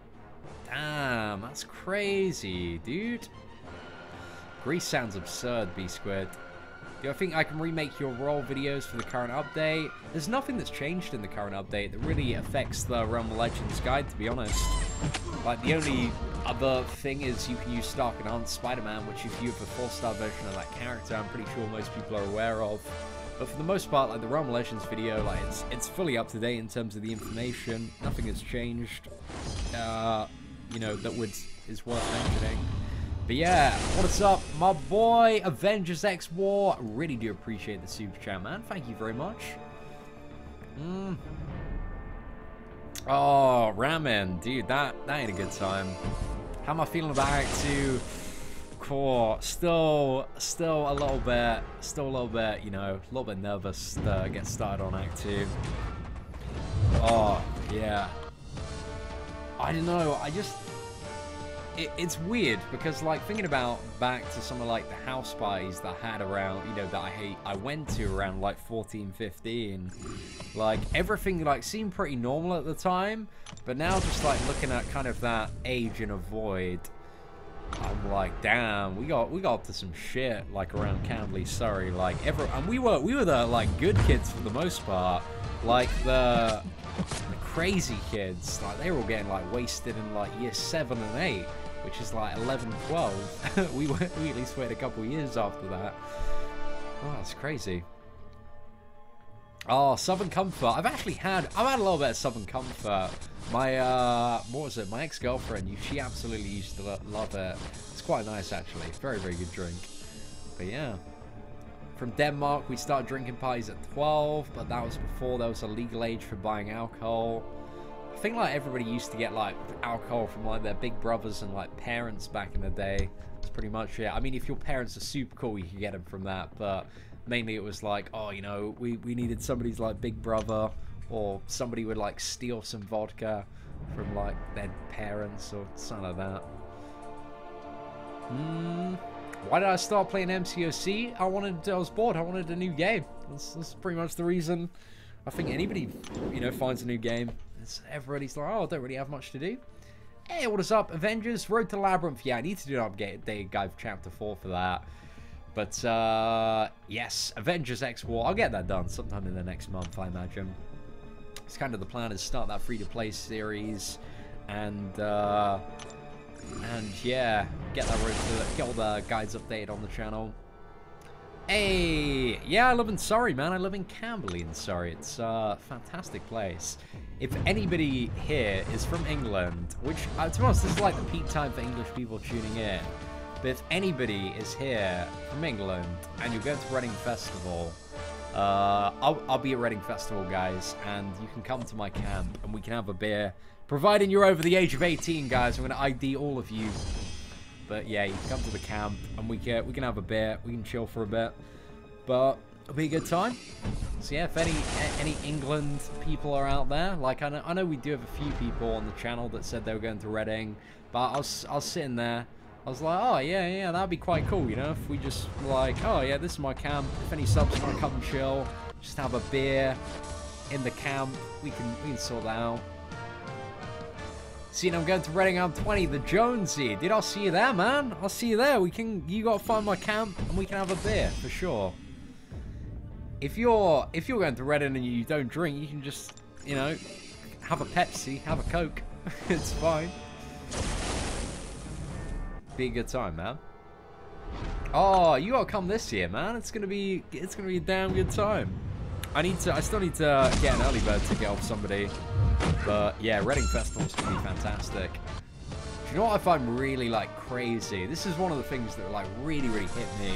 Damn, that's crazy, dude. Greece sounds absurd, B-Squid. Do I think I can remake your role videos for the current update? There's nothing that's changed in the current update that really affects the Realm of Legends guide, to be honest. Like, the only other thing is you can use Stark and Hunt Spider-Man, which if you have a 4-star version of that character, I'm pretty sure most people are aware of. But for the most part, like, the Realm of Legends video, like, it's fully up to date in terms of the information. Nothing has changed, you know, that is worth mentioning. But yeah, what's up, my boy, Avengers X War? I really do appreciate the super chat, man. Thank you very much. Oh, Ramen, dude, that ain't a good time. How am I feeling about Act 2? Cool. Still a little bit, you know, a little bit nervous to get started on Act 2. Oh, yeah. I don't know, it's weird because, like, thinking about back to some of, like, the house parties that I had around, you know, that I went to around, like, 14, 15. Like, everything, like, seemed pretty normal at the time. But now just, like, looking at kind of that age in a void, I'm like, damn, we got up to some shit, like, around Camberley, Surrey. Like, and we were the, like, good kids for the most part. Like, the crazy kids, like, they were all getting, like, wasted in, like, year 7 and 8. Which is like 11, 12. we at least waited a couple of years after that. Oh, that's crazy. Oh, Southern Comfort. I've had a little bit of Southern Comfort. My what was it? My ex-girlfriend. She absolutely used to love it. It's quite nice actually. Very, very good drink. But yeah. From Denmark, we started drinking parties at 12, but that was before there was a legal age for buying alcohol. I think, like, everybody used to get, like, alcohol from, like, their big brothers and, like, parents back in the day. That's pretty much it. I mean, if your parents are super cool, you can get them from that. But mainly it was like, oh, you know, we needed somebody's, like, big brother. Or somebody would, like, steal some vodka from, like, their parents or something like that. Why did I start playing MCOC? I was bored. I wanted a new game. That's pretty much the reason. I think anybody, you know, finds a new game. Everybody's like, oh, I don't really have much to do. Hey, what is up, Avengers? Road to Labyrinth. Yeah, I need to do an update guide for Chapter 4 for that. But, yes, Avengers X War. I'll get that done sometime in the next month, I imagine. It's kind of the plan is start that free-to-play series. And yeah, get all the guides updated on the channel. Hey, yeah, I live in Surrey, man. I live in Camberley in Surrey. It's a fantastic place. If anybody here is from England, which, to be honest, this is like the peak time for English people tuning in. But if anybody is here from England and you're going to Reading Festival, I'll be at Reading Festival, guys, and you can come to my camp and we can have a beer. Providing you're over the age of 18, guys, I'm going to ID all of you. But yeah, you can come to the camp and we can have a beer. We can chill for a bit. But it'll be a good time. So yeah, if any England people are out there, like I know we do have a few people on the channel that said they were going to Reading, but I was sitting there. I was like, oh yeah, that'd be quite cool, you know, if we just like, oh yeah, this is my camp. If any subs want to come and chill, just have a beer in the camp. We can sort that out. See, I'm going to Reading. I'm 20, the Jonesy. Dude, I'll see you there, man. I'll see you there. You gotta find my camp and we can have a beer for sure. If you're going to Reading and you don't drink, you can just, you know, have a Pepsi, have a Coke. It's fine. Be a good time, man. Oh, you gotta come this year, man. It's gonna be a damn good time. I still need to get an early bird ticket off somebody. But yeah, Reading Festival's gonna be fantastic. Do you know what I find really, like, crazy? This is one of the things that, like, really hit me.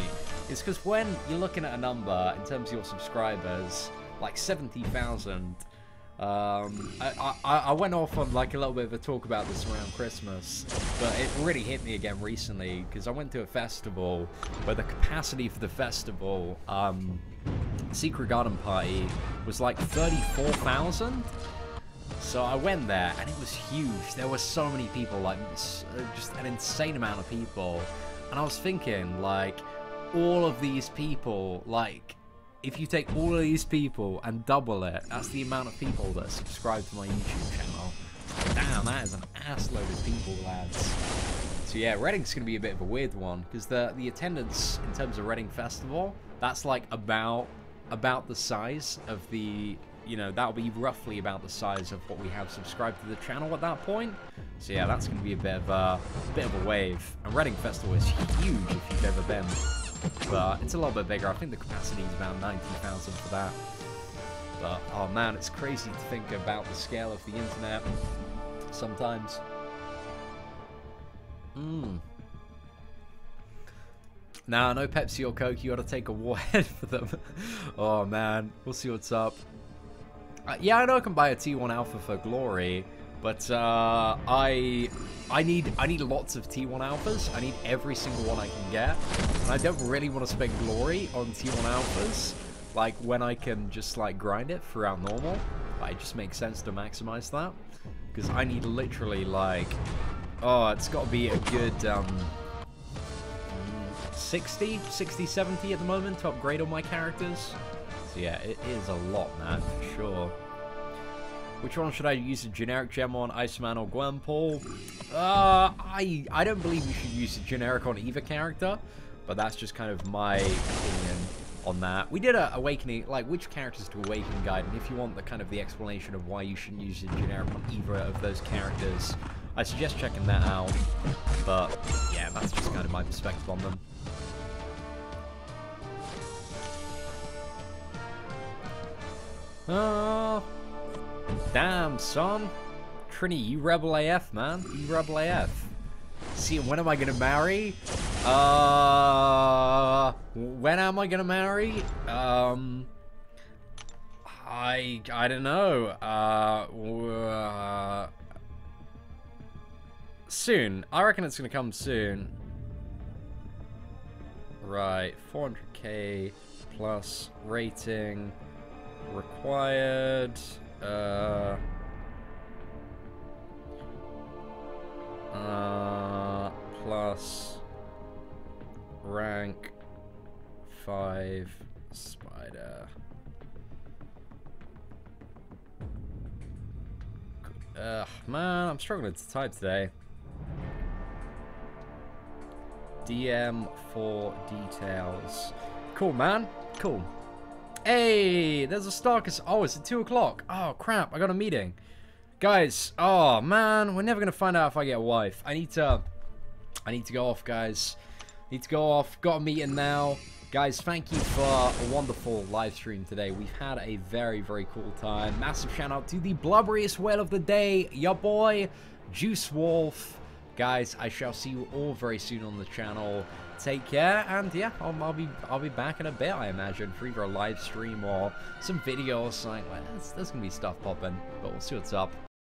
It's because when you're looking at a number in terms of your subscribers, like 70,000. I went off on, like, a little bit of a talk about this around Christmas, but it really hit me again recently because I went to a festival where the capacity for the festival, Secret Garden Party, was like 34,000. So I went there and it was huge. There were so many people, like, just an insane amount of people. And I was thinking, like, all of these people, like, if you take all of these people and double it, that's the amount of people that subscribe to my YouTube channel. Damn, that is an ass load of people, lads. So yeah, Reading's gonna be a bit of a weird one because the attendance in terms of Reading Festival, that's like about the size of the, you know, that'll be roughly about the size of what we have subscribed to the channel at that point. So yeah, that's gonna be a bit of a wave. And Reading Festival is huge if you've ever been. But it's a little bit bigger. I think the capacity is about 90,000 for that. But, oh man, it's crazy to think about the scale of the internet sometimes. Nah, no Pepsi or Coke. You gotta take a warhead for them. Oh, man. We'll see what's up. Yeah, I know I can buy a T1 Alpha for glory, but I need lots of T1 Alphas. I need every single one I can get. And I don't really want to spend glory on T1 Alphas, like when I can just like grind it throughout normal. Like, it just makes sense to maximize that. Because I need literally like, oh, it's got to be a good 60, 70 at the moment to upgrade all my characters. So yeah, it is a lot, man, for sure. Which one should I use? A generic gem on, Iceman or Gwenpool? I don't believe you should use a generic on either character, but that's just kind of my opinion on that. We did a awakening, like which characters to awaken guide, and if you want the kind of the explanation of why you shouldn't use a generic on either of those characters, I suggest checking that out. But yeah, that's just kind of my perspective on them. Damn, son. Trini, you rebel AF, man. You rebel AF. See, when am I gonna marry? When am I gonna marry? I don't know. Soon. I reckon it's gonna come soon. Right, 400k plus rating required. Plus rank 5 spider. Man, I'm struggling to type today. DM for details. Cool, man. Cool. Hey, there's a Starkus. Oh, it's at 2 o'clock. Oh, crap. I got a meeting. Guys, oh, man. We're never going to find out if I get a wife. I need to go off, guys. Need to go off. Got a meeting now. Guys, thank you for a wonderful live stream today. We've had a very, very cool time. Massive shout out to the blubberiest whale of the day, your boy, Juice Wolf. Guys, I shall see you all very soon on the channel. Take care, and yeah, I'll be back in a bit, I imagine, for either a live stream or some video or something. Well, there's gonna be stuff popping, but we'll see what's up.